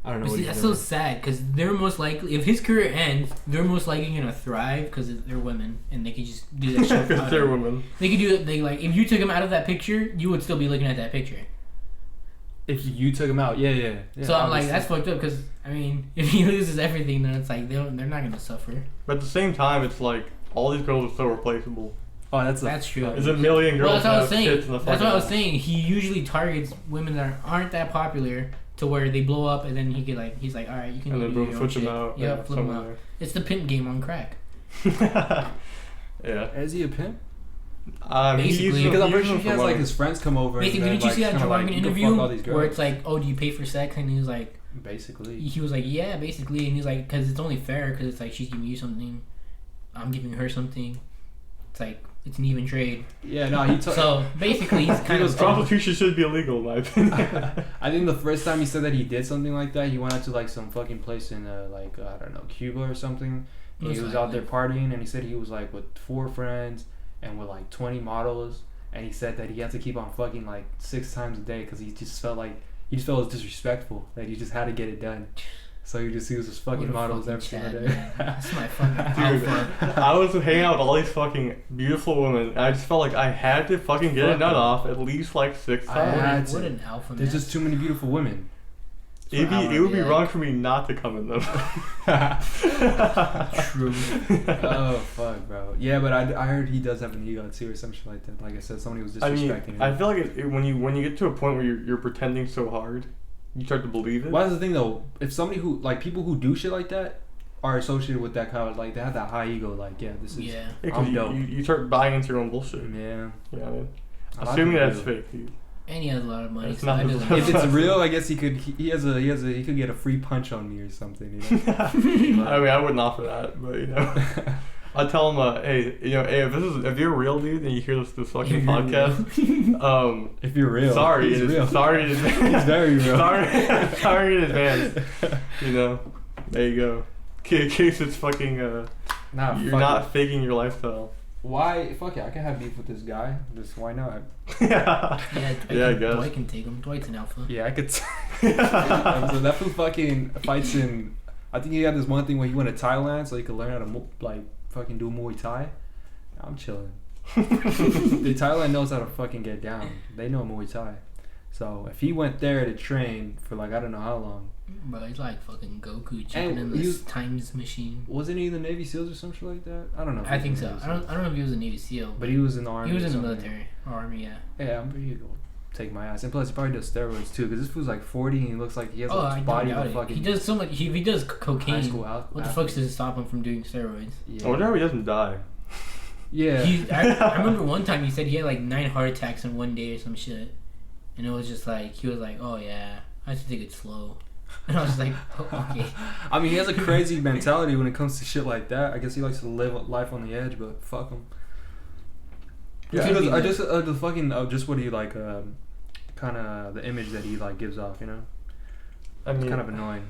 S3: I don't know
S1: But
S3: what
S1: see,
S3: he's
S1: that's
S3: doing.
S1: so sad because they're most likely, if his career ends, they're most likely gonna thrive because they're women and they could just do that shit.
S2: Because they're women.
S1: They could do it. They like if you took him out of that picture, you would still be looking at that picture.
S3: If you took him out, yeah.
S1: So I'm like,
S3: obviously.
S1: that's fucked up because I mean, if he loses everything, then it's like they're not gonna suffer.
S2: But at the same time, it's like, all these girls are so replaceable.
S3: Oh,
S1: That's true.
S2: There's a million
S1: Well,
S2: girls
S1: that's what I
S2: that
S1: was
S2: have
S1: saying.
S2: tits in the
S1: That's
S2: fucking
S1: what I was
S2: house.
S1: saying. He usually targets women that aren't that popular to where they blow up, and then he's like, all right, you can
S2: And
S1: go
S2: then
S1: do
S2: boom,
S1: your own
S2: switch them
S1: shit.
S2: out.
S1: Yep, flip them out.
S2: somewhere.
S1: It's the pimp game on crack.
S2: Yeah.
S3: Is he a pimp?
S1: Basically,
S3: Because I'm
S2: he
S3: pretty
S2: uses
S3: sure
S2: them
S3: he
S2: for
S3: has like
S2: money.
S3: his friends come over.
S1: Basically,
S3: and
S1: didn't you see that
S3: kinda
S1: Joe Rogan
S3: you can
S1: interview
S3: fuck all these
S1: where
S3: girls.
S1: it's like, oh, do you pay for sex? And he was like,
S3: Basically.
S1: he was like, yeah, basically, and he's like, because it's only fair, because it's like she's giving you something, I'm giving her something. It's like it's an even trade.
S3: Yeah, no, he told.
S1: So basically, he's kind of
S2: Prostitution should be illegal, in my opinion.
S3: I think the first time he said that he did something like that, he went out to like some fucking place in like I don't know, Cuba or something. And he was out there partying, and he said he was like with 4 friends and with like 20 models, and he said that he had to keep on fucking like 6 times a day because he just felt it was disrespectful that he just had to get it done. So he was just
S1: What
S3: fucking
S1: a
S3: models
S1: fucking
S3: every single
S1: Chad,
S3: day.
S1: man. That's my fucking
S2: Dude,
S1: alpha.
S2: I was hanging out with all these fucking beautiful women, and I just felt like I had to fucking get a
S3: Fuck
S2: nut
S3: them.
S2: off at least like 6
S3: I
S2: times.
S3: had to.
S1: What an alpha, man.
S3: There's just too many beautiful women.
S2: It
S1: That's
S2: would
S1: what
S2: be
S1: I would
S2: wrong
S1: like.
S2: for me not to come in them.
S1: True.
S3: Oh fuck, bro. Yeah, but I heard he does have an ego too, or some shit like that. Like I said, somebody was
S2: I mean,
S3: disrespecting him.
S2: I feel like when you get to a point where you're pretending so hard, you start to believe it.
S3: Well, that's the thing though. If somebody who like people who do shit like that are associated with that kind of like they have that high ego, like yeah, this is
S1: Yeah.
S2: Yeah, 'cause
S3: I'm dope.
S2: you start buying into your own bullshit.
S3: yeah.
S2: You know what I mean?
S3: I like
S2: Assuming
S3: the
S2: that's
S3: ego.
S2: fake. Dude.
S1: And he has a lot of money,
S2: It's
S1: so
S2: not
S1: that
S2: his-
S1: doesn't
S3: If it's
S2: That's-
S3: real, I guess he could he could get a free punch on me or something. You know?
S2: I mean, I wouldn't offer that, but you know, I tell him, hey, you know, hey, if you're a real dude and you hear this fucking
S1: If you're
S2: podcast,
S3: If you're real,
S2: sorry,
S3: he's real.
S2: sorry in advance.
S3: He's very real.
S2: sorry in advance. You know, there you go. In case it's fucking,
S3: Nah,
S2: you're
S3: fuck
S2: not
S3: it.
S2: faking your lifestyle.
S3: Why? Fuck it. I can have beef with this guy. Just why not?
S2: Yeah,
S1: Yeah,
S2: I guess.
S1: Dwight can take him. Dwight's an alpha.
S3: Yeah, I could. So that fool fucking fights in. I think he had this one thing where he went to Thailand so he could learn how to like fucking do Muay Thai. I'm chilling. The Thailand knows how to fucking get down. They know Muay Thai. So if he went there to train for like I don't know how long,
S1: Bro, he's like fucking Goku jumping in
S3: he
S1: this
S3: was-
S1: times machine.
S3: wasn't he in the Navy SEALs or some shit like that? I don't know. if
S1: I
S3: he
S1: think
S3: was
S1: so.
S3: in the
S1: I
S3: Navy
S1: don't know if he was a Navy SEAL,
S3: SEALs. But he was in the army.
S1: he was
S3: or
S1: in the
S3: something.
S1: military or army. Yeah.
S3: Yeah, I'm pretty gonna take my ass. And plus, he probably does steroids too, because this fool's like 40 and he looks like he has
S1: Oh,
S3: a
S1: I don't
S3: body of
S1: doubt
S3: a
S1: it.
S3: fucking
S1: He does so much. If he does
S3: high
S1: cocaine,
S3: school out.
S1: what the fuck does it stop him from doing steroids?
S3: Yeah.
S2: I wonder how he doesn't die.
S3: Yeah.
S1: I remember one time he said he had like 9 heart attacks in one day or some shit, and it was just like he was like, "Oh yeah, I have to take it slow," and I was just like, oh, "Okay."
S3: I mean, he has a crazy mentality when it comes to shit like that. I guess he likes to live life on the edge, but fuck him.
S2: Yeah.
S3: Because I just the fucking just what he like, kind of the image that he like gives off, you know.
S2: I mean,
S3: It's kind of annoying.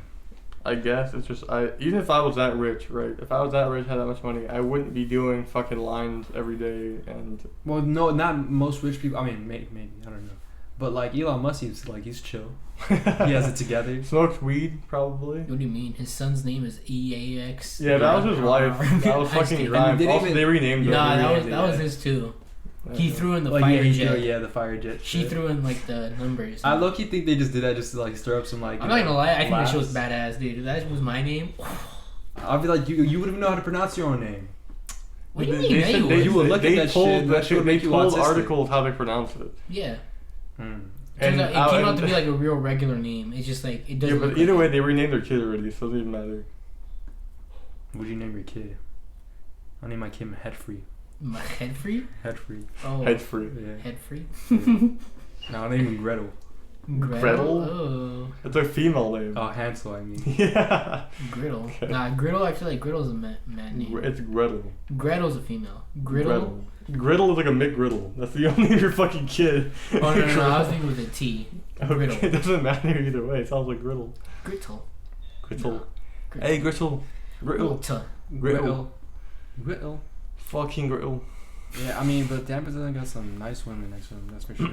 S2: I guess it's just even if I was that rich, right? If I was that rich, had that much money, I wouldn't be doing fucking lines every day and.
S3: Well, no, not most rich people. I mean, maybe I don't know, but like Elon Musk, he's chill. He has it together.
S2: Smokes weed, probably.
S1: What do you mean? His son's name is EAX.
S2: Yeah, that was his wife. That was
S1: I
S2: fucking
S1: see.
S2: Grimes.
S3: they didn't
S2: Also,
S3: even-
S2: they renamed it.
S1: Nah, that was
S3: Yeah.
S1: his too.
S2: Yeah.
S1: He threw in the
S3: Like
S1: fire
S3: yeah,
S1: jet.
S3: yeah, the fire jet.
S1: She
S3: shit.
S1: threw in like the numbers.
S3: I low-key think they just did that just to like stir up some like.
S1: I'm not gonna lie, I think that shit was
S3: laughs.
S1: badass, dude. If that was my name.
S3: I'll be like, you wouldn't even know how to pronounce your own name.
S1: What do you
S2: They
S1: mean?
S2: said
S1: Yeah, you
S2: they,
S1: would.
S3: You would look at
S2: they
S3: that
S2: told
S3: shit, that shit would make you
S2: told
S3: autistic.
S2: articles how to pronounce it.
S1: Yeah. Turns out it came out to be like a real regular name. It's just like it doesn't.
S2: Yeah, but either way, they renamed their kid already, so it doesn't even matter.
S3: What'd you name your kid? I'll name my kid Head Free.
S1: My head free?
S3: Head Free.
S1: Oh.
S2: Head free.
S3: Yeah.
S1: Head free?
S3: Yeah. No, I'll name him Gretel.
S2: Gretel?
S1: Oh.
S2: It's a female name.
S3: Oh, Hansel, I mean.
S2: Yeah.
S1: Griddle.
S2: Okay.
S1: Nah, Griddle, I feel like Griddle's a man name.
S2: It's Gretel.
S1: Gretel's a female. Griddle?
S2: Griddle is like a McGriddle. That's the only name of your fucking kid.
S1: Oh, no, I was thinking with a T. Griddle.
S2: Okay, it doesn't matter either way. It sounds like Griddle.
S1: Grittle.
S2: Grittle.
S1: No.
S2: Hey, Grittle. Grittle.
S1: Griddle.
S3: Gretel.
S2: Fucking Grittle.
S3: Yeah, I mean, but Tampa doesn't got some nice women next to them, that's for sure.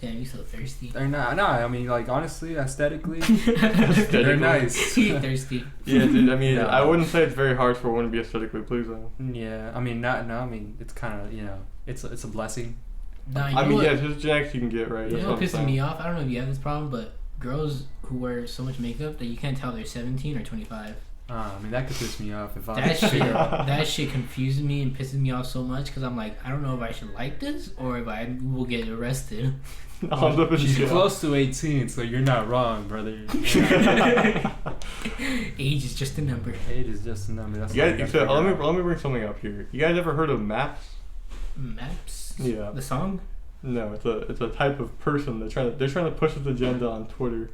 S1: Damn, you so thirsty.
S3: They're not, no, I mean, like, honestly, aesthetically, they're nice.
S1: Thirsty.
S2: Yeah, dude, I mean,
S3: No.
S2: I wouldn't say it's very hard for a woman to be aesthetically pleasing.
S3: Yeah, I mean, I mean, it's kind of, it's a blessing.
S1: Nah, you
S2: I
S1: know
S2: mean,
S1: what?
S2: yeah, there's genetics you can get, right?
S1: You
S2: That's
S1: know what
S2: I'm
S1: pisses
S2: saying.
S1: me off? I don't know if you have this problem, but girls who wear so much makeup that you can't tell they're 17 or 25.
S3: I mean, that could piss me off if I
S1: That shit,
S3: figure out.
S1: that shit confuses me and pisses me off so much because I'm like, I don't know if I should like this or if I will get arrested.
S3: She's close to 18, so you're not wrong, brother.
S1: Age is just a number.
S3: Age is just a number. That's
S2: You
S3: all
S2: guys,
S3: gotta
S2: so,
S3: figure out.
S2: let me bring something up here. You guys ever heard of Maps?
S1: Maps?
S2: Yeah.
S1: The song?
S2: No, it's a type of person they're trying to push this agenda on Twitter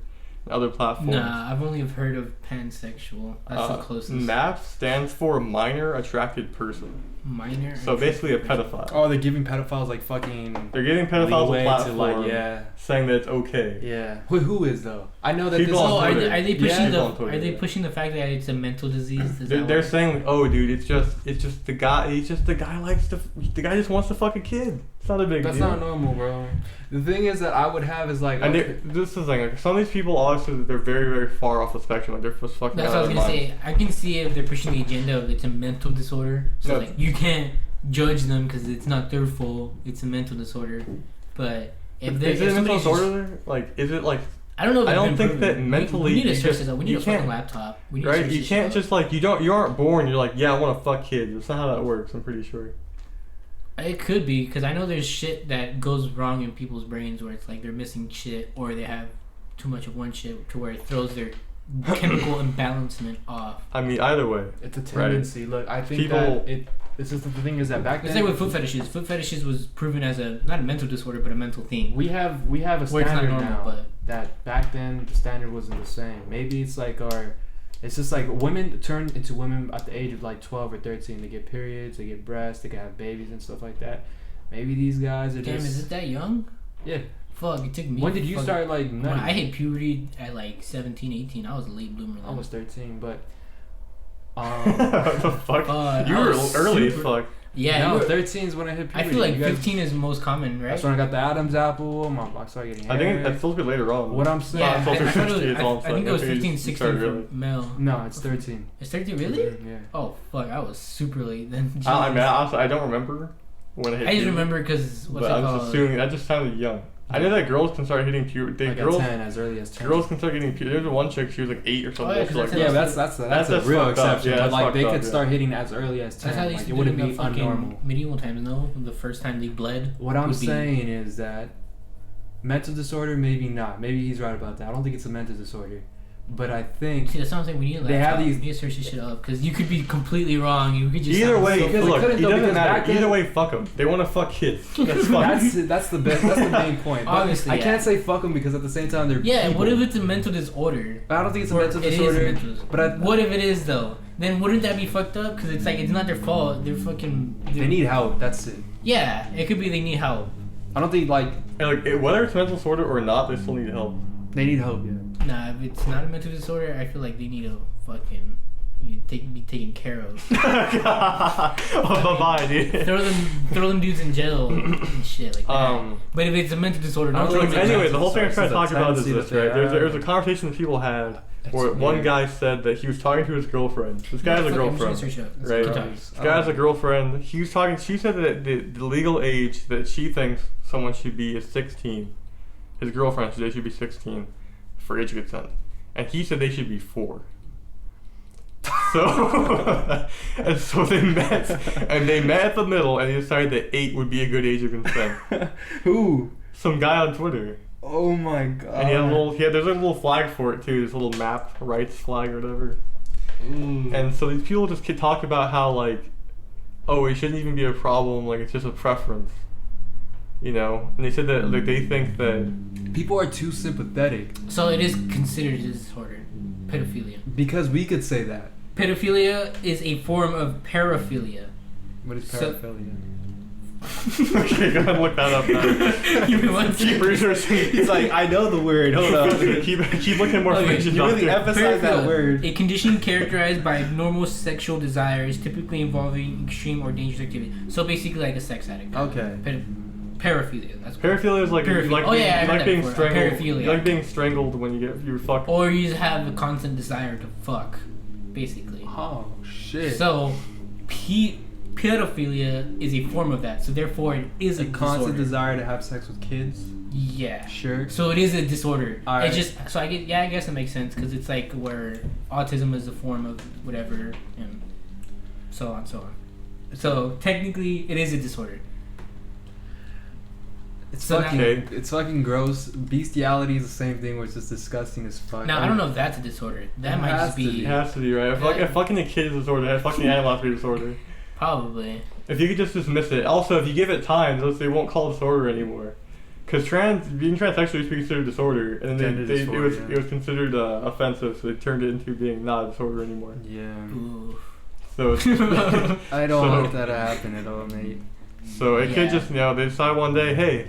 S2: and other platforms.
S1: Nah, I've only heard of pansexual. That's the closest.
S2: MAP stands for minor attracted person.
S1: Minor.
S2: So basically a pedophile.
S3: Oh, they're giving pedophiles like fucking.
S2: They're giving pedophiles
S3: leeway
S2: a
S3: to,
S2: platform,
S3: like, yeah,
S2: saying that it's okay.
S3: yeah. Who is though? I know that
S2: People
S3: this.
S2: on
S1: Oh, are
S2: Twitter.
S1: they pushing
S3: Yeah.
S1: the
S2: On Twitter,
S1: are they
S2: yeah.
S1: pushing the fact that it's a mental disease? Is
S2: They're saying, like, oh, dude, it's just the guy. The guy just wants to fuck a kid. It's not a big
S3: That's
S2: deal.
S3: not normal, bro. The thing is that I would have is like.
S2: And
S3: okay,
S2: this is the thing. Like, some of these people, obviously, they're very, very far off the spectrum. Like, they're just fucking.
S1: That's
S2: out
S1: what I
S2: of
S1: was
S2: their
S1: gonna
S2: minds.
S1: say. I can see if they're pushing the agenda of it's a mental disorder. So
S2: No.
S1: like you can't judge them because it's not their fault. It's a mental disorder. But if they're
S2: Is it a mental
S1: somebody's just-
S2: disorder? Like, is it like?
S1: I don't know. If
S2: I
S1: it's
S2: don't
S1: been
S2: think
S1: proven.
S2: that mentally
S1: we need to
S2: you
S1: search
S2: just-
S1: this up. We need
S2: you
S1: a fucking
S2: can't-
S1: laptop. We need to
S2: Right?
S1: search
S2: You
S1: this
S2: can't
S1: up.
S2: just like you aren't born. You're like, yeah, I want to fuck kids. That's not how that works. I'm pretty sure.
S1: It could be because I know there's shit that goes wrong in people's brains where it's like they're missing shit or they have too much of one shit to where it throws their chemical imbalancement off.
S2: I mean, either way.
S3: it's a tendency. Look, I think
S2: People-
S3: that it's just the thing is that back
S1: It's
S3: then.
S1: like with foot fetishes. Foot fetishes was proven as not a mental disorder but a mental thing.
S3: We have a
S1: Where it's not
S3: standard
S1: normal,
S3: now
S1: but-
S3: that back then the standard wasn't the same. Maybe it's like it's just like women turn into women at the age of like 12 or 13. They get periods, they get breasts, they can have babies and stuff like that. Maybe these guys are
S1: Damn,
S3: just
S1: is it that young?
S3: yeah.
S1: Fuck, it took me.
S3: When did you
S1: fucking-
S3: start like
S1: When
S3: nutting?
S1: I hit puberty at like 17, 18. I was a late bloomer.
S3: I
S1: then.
S3: was 13, but
S2: What the fuck?
S1: Fuck,
S2: You
S1: I
S2: were
S1: was
S2: early as
S1: super-
S2: fuck.
S1: Yeah,
S3: no,
S1: you were-
S3: 13 is when I hit
S1: I
S3: puberty.
S1: feel like
S3: You guys-
S1: 15 is most common, right?
S3: That's when I got the Adam's apple. I started getting hair.
S2: I think that's still good later on.
S3: What I'm saying.
S1: Yeah,
S2: it's
S1: I,
S2: also
S1: I, thought it
S2: 16,
S1: was,
S2: it's all
S1: I think it was
S2: like,
S1: 15,
S2: you
S1: 16
S2: started
S1: for
S2: early.
S3: No,
S1: male.
S3: it's 13.
S1: It's 13, really?
S3: Mhm, yeah.
S1: Oh, fuck, I was super late then.
S2: I mean,
S1: Jesus.
S2: honestly, I don't remember when I hit
S1: I just
S2: puberty,
S1: remember because, what's
S2: but
S1: it
S2: I'm
S1: called?
S2: just assuming that just sounded young. I know that girls can start hitting puberty.
S3: Like
S2: Girls,
S3: at 10, as early as 10.
S2: girls can start getting puberty. There's one chick, she was like 8 or something.
S1: Oh, yeah,
S2: She's
S1: 'cause
S2: like,
S1: that's
S3: Yeah,
S1: how-
S3: but that's a
S2: That's
S3: real
S2: fucked up.
S3: exception.
S2: Yeah,
S3: but
S2: that's
S3: like they
S2: fucked
S3: could
S2: up,
S3: start
S2: yeah.
S3: hitting as early as 10.
S1: That's how they
S3: Like
S1: used
S3: it
S1: to do
S3: wouldn't
S1: in
S3: be
S1: the fucking
S3: unnormal.
S1: medieval times, no? The first time they bled.
S3: What I'm
S1: would be-
S3: saying is that mental disorder, maybe not. Maybe he's right about that. I don't think it's a mental disorder, but I think
S1: See, that's what I'm saying. We need a laptop.
S3: They have these-
S1: We need to search this shit up because you could be completely wrong. You could just
S2: either
S1: sound
S2: way,
S1: so-
S3: Because it
S2: look,
S3: couldn't
S2: it
S3: though,
S2: doesn't
S3: because back
S2: matter.
S3: then-
S2: Either way, fuck them. They want to fuck kids. That's fine.
S3: that's the best. That's the main point. But
S1: Obviously,
S3: I
S1: yeah.
S3: can't say fuck them because at the same time they're
S1: Yeah,
S3: people.
S1: what if it's a mental disorder?
S3: I don't think it's a
S1: Or
S3: mental
S1: it is
S3: disorder.
S1: a mental disorder.
S3: But
S1: what if it is though? Then wouldn't that be fucked up? Because it's like it's not their fault. They're fucking.
S3: they need help. That's it.
S1: Yeah, it could be they need help.
S3: I don't think like
S2: And like, whether it's mental disorder or not, they still need help.
S3: they need help. Yeah.
S1: Nah, if it's not a mental disorder, I feel like they need to fucking be taken care of.
S2: Oh, bye, dude.
S1: throw them dudes in jail and shit like that. But if it's a mental disorder,
S3: I
S1: don't
S3: don't
S1: throw
S3: think
S1: them in
S3: it's
S2: Anyway,
S1: jail.
S2: the whole thing I'm trying to talk about is
S3: tendency
S2: this,
S3: that
S2: right?
S3: they
S2: There's
S3: are.
S2: a conversation that people had where
S3: That's
S2: one
S3: weird.
S2: guy said that he was talking to his girlfriend. This guy has a
S1: Fuck it, I'm just gonna
S2: girlfriend.
S1: search it up.
S2: Right.
S1: Keep talking.
S2: This guy has a girlfriend. He was talking. She said that the legal age that she thinks someone should be is 16. His girlfriend said they should be 16 for age consent, and he said they should be 4. So and so they met at the middle, and they decided that 8 would be a good age of consent.
S3: Who?
S2: some guy on Twitter.
S3: Oh my god.
S2: And there's a little flag for it too, this little map rights flag or whatever.
S3: Ooh.
S2: And so these people just talk about how like, oh, it shouldn't even be a problem, like it's just a preference. You know? And they said that like they think that
S3: people are too sympathetic.
S1: So it is considered a disorder, pedophilia.
S3: Because we could say that.
S1: Pedophilia is a form of paraphilia.
S3: What is
S1: So-
S3: paraphilia?
S2: okay, go ahead and look that up now. Keep researching.
S3: He's like, I know the word. Hold on.
S2: keep looking more
S1: Okay,
S2: information.
S3: you really
S2: doctor.
S3: emphasize that
S1: Paraphilia,
S3: word.
S1: a condition characterized by abnormal sexual desires, typically involving extreme or dangerous activity. So basically, like a sex addict.
S3: Okay.
S1: Paraphilia. That's what
S2: Paraphilia is like
S1: Paraphilia.
S2: you like
S1: Oh,
S2: being,
S1: yeah, I
S2: you
S1: heard
S2: like
S1: that
S2: being
S1: before.
S2: strangled.
S1: Paraphilia.
S2: You like being strangled when you fuck.
S1: Or you just have a constant desire to fuck, basically.
S3: Oh shit.
S1: So, pedophilia is a form of that. So therefore, it is a
S3: constant
S1: disorder.
S3: desire to have sex with kids.
S1: Yeah.
S3: Sure.
S1: So it is a disorder.
S3: Alright.
S1: It's just so I guess it makes sense because it's like where autism is a form of whatever and so on so on. So technically, it is a disorder.
S3: It's
S1: So
S3: fucking.
S2: now-
S3: It's fucking gross. Bestiality is the same thing, where it's just disgusting as fuck.
S1: Now I don't know if that's a disorder. That
S3: It
S1: might
S3: has
S1: just
S3: to
S1: be
S2: It has to be right. If fucking a kid is a disorder, if fucking animal has to be a disorder.
S1: probably.
S2: If you could just dismiss it. Also, if you give it time, they won't call it disorder anymore. Because being transsexual used to be considered a disorder, and then
S3: Gender disorder,
S2: it was considered offensive, so they turned it into being not a disorder anymore.
S3: Yeah.
S1: Ooh.
S2: So it's,
S3: I don't
S2: So-
S3: want that to happen at all, mate.
S2: so it
S1: Yeah.
S2: could just they decide one day, hey,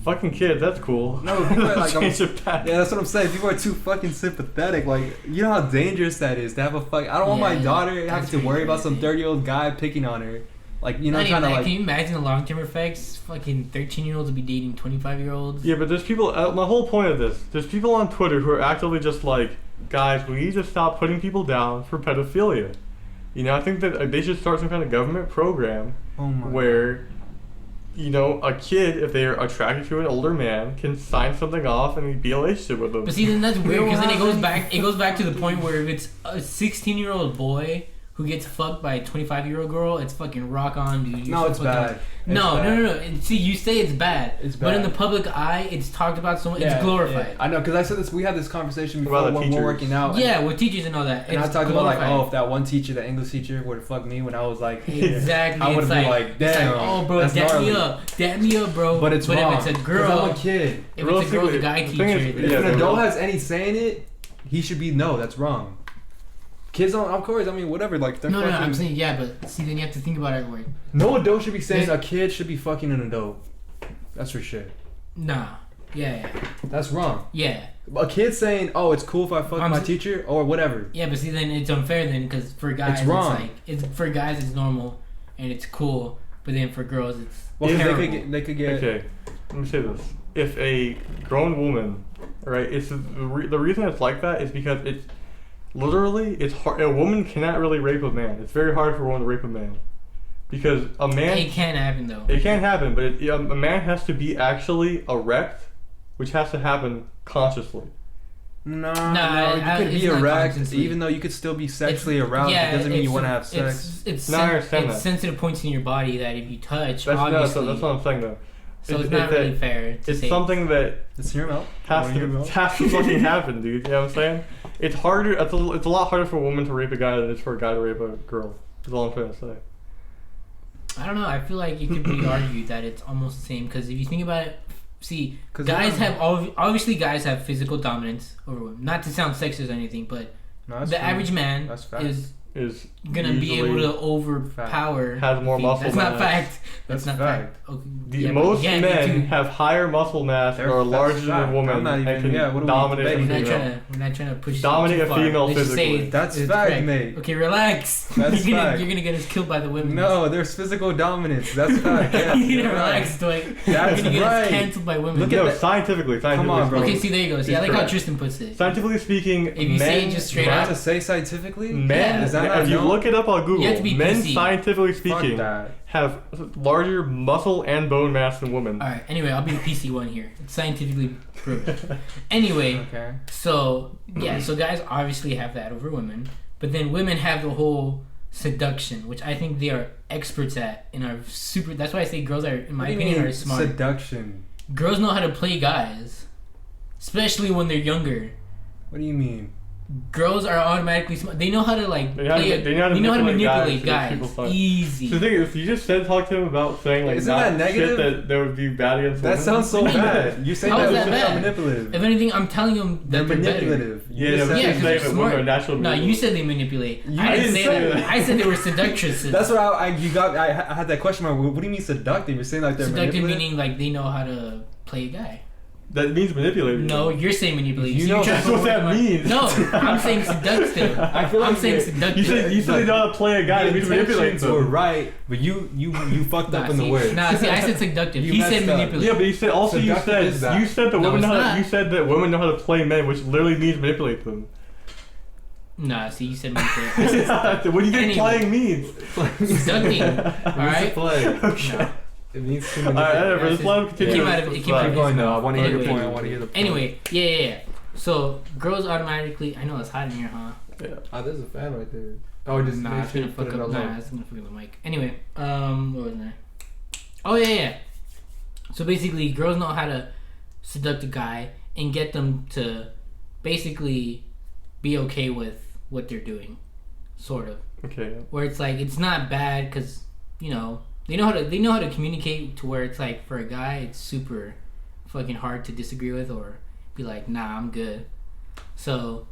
S2: fucking kids, that's cool.
S3: No, people are like,
S2: change it back.
S3: Yeah, that's what I'm saying. People are too fucking sympathetic. Like, you know how dangerous that is to have a fuck. I don't want my
S1: Yeah,
S3: daughter having
S1: that's
S3: to worry about some
S1: crazy.
S3: 30-year-old guy picking on her. Like, you know,
S1: Not
S3: trying
S1: even
S3: to
S1: that.
S3: like.
S1: Can you imagine the long-term effects? Fucking 13-year-olds will be dating 25-year-olds.
S2: Yeah, but there's people. My whole point of this, there's people on Twitter who are actively just like, guys, we need to stop putting people down for pedophilia. You know, I think that they should start some kind of government program
S3: Oh my.
S2: where, you know, a kid, if they are attracted to an older man, can sign something off and be in a relationship with them.
S1: But see, then that's weird
S3: don't
S1: because then it
S3: have
S1: goes
S3: any-
S1: back. It goes back to the point where if it's a 16-year-old boy who gets fucked by a 25-year-old girl, it's fucking rock on, dude. You're
S3: No,
S1: so
S3: it's
S1: fucking-
S3: bad.
S1: No,
S3: It's
S1: no,
S3: bad.
S1: no, no. And see, you say it's bad,
S3: It's
S1: but in
S3: bad.
S1: the public eye, it's talked about so much.
S3: Yeah,
S1: It's glorified.
S3: yeah. I know, because I said this. We had this conversation before
S2: About the
S3: when we were
S2: teachers.
S3: working out.
S1: Yeah, with teachers and all that.
S3: And I
S1: It's
S3: talked about like,
S1: glorified.
S3: oh, if that one teacher, the English teacher, would have fucked me when I was like,
S1: Exactly.
S3: I would
S1: it's
S3: have been like,
S1: it's
S3: damn,
S1: oh, bro,
S3: that's
S1: dap me
S3: gnarly.
S1: up, dap me up, bro.
S3: But it's wrong.
S1: if it's a
S3: 'Cause
S1: girl,
S3: I'm a kid.
S1: if it's a girl, the guy
S2: The
S1: teacher.
S2: thing is-
S1: then-
S3: If
S2: Yeah,
S3: an
S2: they're
S3: adult
S2: wrong.
S3: has any say in it, he should be no. That's wrong. Kids don't, of course. I mean, whatever. Like, they're
S1: No, no,
S3: fucking,
S1: I'm saying yeah, but see, then you have to think about it. Like,
S3: no adult should be saying
S1: There's-
S3: a kid should be fucking an adult. That's for shit.
S1: nah, yeah,
S3: That's wrong.
S1: yeah.
S3: A kid saying, "Oh, it's cool if I fuck
S1: I'm
S3: my
S1: s-
S3: teacher" or whatever.
S1: Yeah, but see, then it's unfair then because for guys,
S3: It's wrong.
S1: like it's for guys it's normal and it's cool, but then for girls it's
S3: Well,
S2: Yeah,
S3: they
S1: terrible.
S3: could get.
S2: Okay, let me say this. If a grown woman, right, it's the reason it's like that is because it's literally, it's hard. A woman cannot really rape a man. It's very hard for a woman to rape a man. Because a man...
S1: It can happen though.
S2: It can happen, but a man has to be actually erect, which has to happen consciously.
S3: No,
S1: Nah,
S3: you
S1: I-
S3: could
S1: it's
S3: be
S1: not
S3: erect,
S1: consciously.
S3: even though you could still be
S1: It's-
S3: sexually aroused.
S1: yeah,
S3: It doesn't mean you
S1: it's-
S3: want to have sex.
S1: It's
S2: No, I understand that.
S1: sensitive points in your body that if you touch,
S2: That's
S1: obviously.
S2: that's what I'm saying though.
S1: So it's not really
S2: that-
S1: fair to
S2: It's
S1: say.
S2: something that
S3: Let's hear him out.
S2: has
S3: Wanna hear him
S2: to
S3: out?
S2: fucking happen, dude. You know what I'm saying? It's harder. It's a lot harder for a woman to rape a guy than it is for a guy to rape a girl. That's all I'm trying to say.
S1: I don't know. I feel like it could be argued that it's almost the same because if you think about it, see,
S3: 'Cause
S1: guys
S3: yeah.
S1: have obviously guys have physical dominance over women. Not to sound sexist or anything, but
S3: No, that's
S1: the
S3: true.
S1: average man
S3: That's fact.
S1: is
S2: Is
S1: gonna be able
S2: usually
S1: to overpower.
S2: has more
S1: females.
S2: muscle
S1: That's not
S2: mass.
S1: fact. That's
S3: That's
S1: not
S3: fact.
S1: fact. Okay.
S2: The,
S1: yeah, but
S2: most
S1: yeah,
S2: men
S1: too.
S2: have higher muscle mass and
S3: They're-
S2: are
S3: that's
S2: larger than
S3: fact.
S2: a woman
S3: I'm not even-
S2: and can
S3: yeah, what are we
S2: dominate a
S3: debating?
S1: We're not
S2: female.
S1: trying to. We're not trying to push.
S2: Dominate
S1: too
S2: a
S1: far.
S2: female
S1: Let's just say
S2: physically.
S3: That's
S1: it's
S3: fact,
S1: correct.
S3: mate.
S1: Okay, relax.
S3: That's
S1: you're
S3: fact.
S1: gonna get us killed by the women.
S3: No, there's physical dominance. That's fact. Yeah,
S1: you
S3: you're right.
S1: relax, Dwight.
S3: That's
S1: you're gonna get us
S3: right.
S1: canceled by women.
S3: Look at
S2: No,
S3: that.
S2: scientifically
S3: Come on, bro.
S2: speaking.
S1: Okay, see, there you go. See,
S2: He's
S1: I like how
S2: correct.
S1: Tristan puts it.
S2: Scientifically speaking,
S1: If you say it just straight
S3: You
S1: up,
S3: have to say scientifically.
S2: men,
S3: Is that not
S2: if you
S3: known?
S2: look it up on Google,
S1: You have to be
S2: men
S1: PC.
S2: scientifically
S3: Fuck
S2: speaking
S3: that.
S2: have larger muscle and bone mass than women.
S1: All right. Anyway, I'll be the PC one here. It's scientifically proven. Anyway,
S3: Okay.
S1: so yeah, so guys obviously have that over women, but then women have the whole seduction, which I think they are experts at and are super. That's why I say girls are, in my
S3: What do you
S1: opinion,
S3: mean
S1: are smart.
S3: seduction.
S1: girls know how to play guys, especially when they're younger.
S3: What do you mean?
S1: Girls are automatically smart. They know how to like
S2: They know how to
S1: manipulate guys. Easy.
S2: So the thing is, you just said talk to him about saying like
S3: Isn't
S2: not
S3: that negative?
S2: shit that would be bad against
S3: That
S2: women.
S3: sounds so bad. You say
S1: How
S3: that
S1: is that
S3: women are
S1: bad?
S3: manipulative.
S1: If anything, I'm telling them
S3: They're
S1: that they're
S3: manipulative.
S2: Yeah,
S3: You
S2: yeah,
S3: just
S2: but
S3: said-
S1: Yeah,
S2: you're
S1: 'cause
S2: saying
S1: they're
S2: that women
S1: smart.
S2: are natural.
S1: No, you
S2: manipulative.
S1: said they manipulate.
S3: You
S1: I didn't
S2: didn't
S1: say
S2: say
S1: that.
S2: that.
S1: I said they were seductresses.
S3: That's what I had that question mark. What do you mean seductive? You're saying like they're
S1: Seductive
S3: manipulative?
S1: meaning like they know how to play a guy.
S2: That means manipulating.
S1: No, you're saying manipulate.
S3: You
S1: So
S3: know
S1: you're trying
S2: that's
S1: to
S2: what
S1: put
S2: that
S1: words in my-
S2: means.
S1: No, I'm saying seductive.
S3: I feel like
S1: I'm saying
S3: you-
S1: seductive.
S2: You said they know how to play a guy. That means manipulate
S3: intentions were
S2: them.
S3: right, but you fucked up in the
S1: see,
S3: words.
S1: Nah, see, I said seductive.
S3: You
S1: He
S3: messed
S1: said
S3: up.
S1: manipulate.
S2: Yeah, but you said also
S3: Seductive is that.
S2: you said that
S1: No,
S2: women
S1: it's
S2: know how
S1: not.
S2: you said that women know how to play men, which literally means manipulate them.
S1: Nah, see, you said manipulate. I said seductive.
S2: What do you think
S1: Anyway.
S2: playing means?
S1: Seducting. All
S3: It means
S1: right.
S3: to play.
S1: No.
S3: It means to
S2: Alright,
S3: manipulate.
S2: whatever. Let's let him
S1: It
S2: continue.
S1: came out of- it came out of
S3: Keep going though. I want to hear your
S1: Anyway.
S3: point. I want to hear the point.
S1: Anyway, yeah. So girls automatically. I know it's hot in here, huh?
S2: Yeah.
S3: Oh, there's a fan right there. Oh, just
S1: Nah,
S3: make
S1: it's
S3: sure
S1: gonna
S3: you put
S1: fuck
S3: it
S1: up.
S3: alone.
S1: Nah, it's gonna fuck up the mic. Anyway, what was that? Oh yeah. So basically, girls know how to seduct a guy and get them to basically be okay with what they're doing, sort of.
S2: Okay.
S1: Where it's like it's not bad because you know they know how to communicate to where it's like for a guy it's super fucking hard to disagree with or be like nah I'm good. So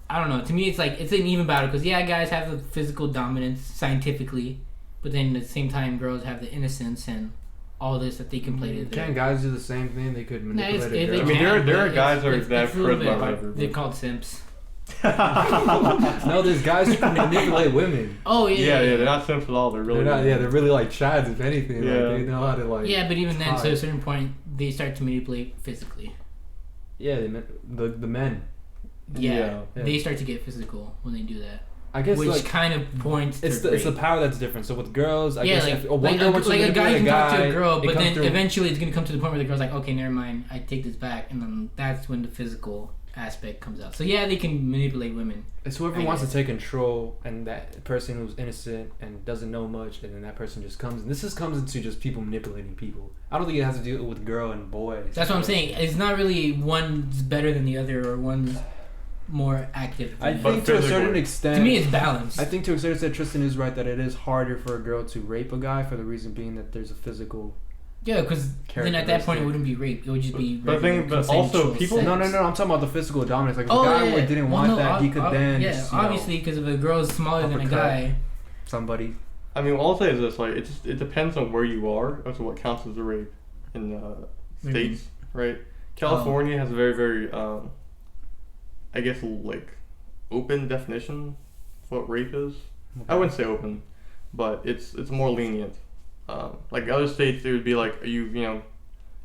S1: I don't know. To me it's like it's an even battle because yeah guys have the physical dominance scientifically, but then at the same time girls have the innocence and all this that they can play to their.
S3: Can guys do the same thing? They could manipulate a
S1: they
S3: girl.
S2: I mean,
S1: can,
S2: there are
S1: but
S2: guys
S1: it's-
S2: that have
S1: it's a little
S2: charisma
S1: bit
S2: or
S1: hard.
S2: whatever,
S1: They're
S2: but-
S1: called simps.
S3: No, there's guys who can manipulate women.
S1: Oh
S2: Yeah, they're not simps at all. They're really.
S3: They're really like chads, if anything.
S2: Yeah.
S3: Like, they know how to like.
S1: Yeah, but even then, to
S3: tie.
S1: a certain point, they start to manipulate physically.
S3: Yeah, the men.
S1: Yeah,
S3: Yeah.
S1: they start to get physical when they do that,
S3: I guess
S1: which
S3: like
S1: kind of points.
S3: it's
S1: to
S3: the
S1: rape.
S3: power that's different. So with girls, I
S1: Yeah,
S3: guess
S1: like,
S3: if one girl wants to
S1: like a guy
S3: manipulate
S1: can talk to a girl,
S3: it
S1: but
S3: comes
S1: then
S3: through-
S1: eventually it's gonna come to the point where the girl's like, okay, never mind, I take this back, and then that's when the physical aspect comes out. So yeah, they can manipulate women.
S3: It's whoever
S1: I
S3: wants to
S1: guess.
S3: take control, and that person who's innocent and doesn't know much, and then that person just comes. And this just comes into just people manipulating people. I don't think it has to do with girl and boy.
S1: That's what I'm saying. It's not really one's better than the other or one's more active.
S3: I
S1: than the
S2: But
S3: think to a certain
S2: physically.
S3: extent.
S1: other. To me, it's balanced.
S3: I think to a certain extent, Tristan is right that it is harder for a girl to rape a guy for the reason being that there's a physical.
S1: Yeah, because then at that point it wouldn't be rape. It would just be.
S2: But
S1: regular
S2: but also
S1: consensual
S2: people-
S1: sex.
S3: No. I'm talking about the physical dominance. Like if
S1: Oh,
S3: a guy
S1: yeah.
S3: didn't
S1: Well,
S3: want
S1: no,
S3: that, he could then.
S1: yeah,
S3: just, you know,
S1: obviously, because if a girl's smaller than a
S3: uppercut.
S1: guy,
S3: somebody.
S2: I mean, all I'll say is this: like, it depends on where you are as to what counts as a rape in states, right? California has a very, very, I guess, like, open definition of what rape is. I wouldn't say open, but it's more lenient. Like other states, it would be like you know,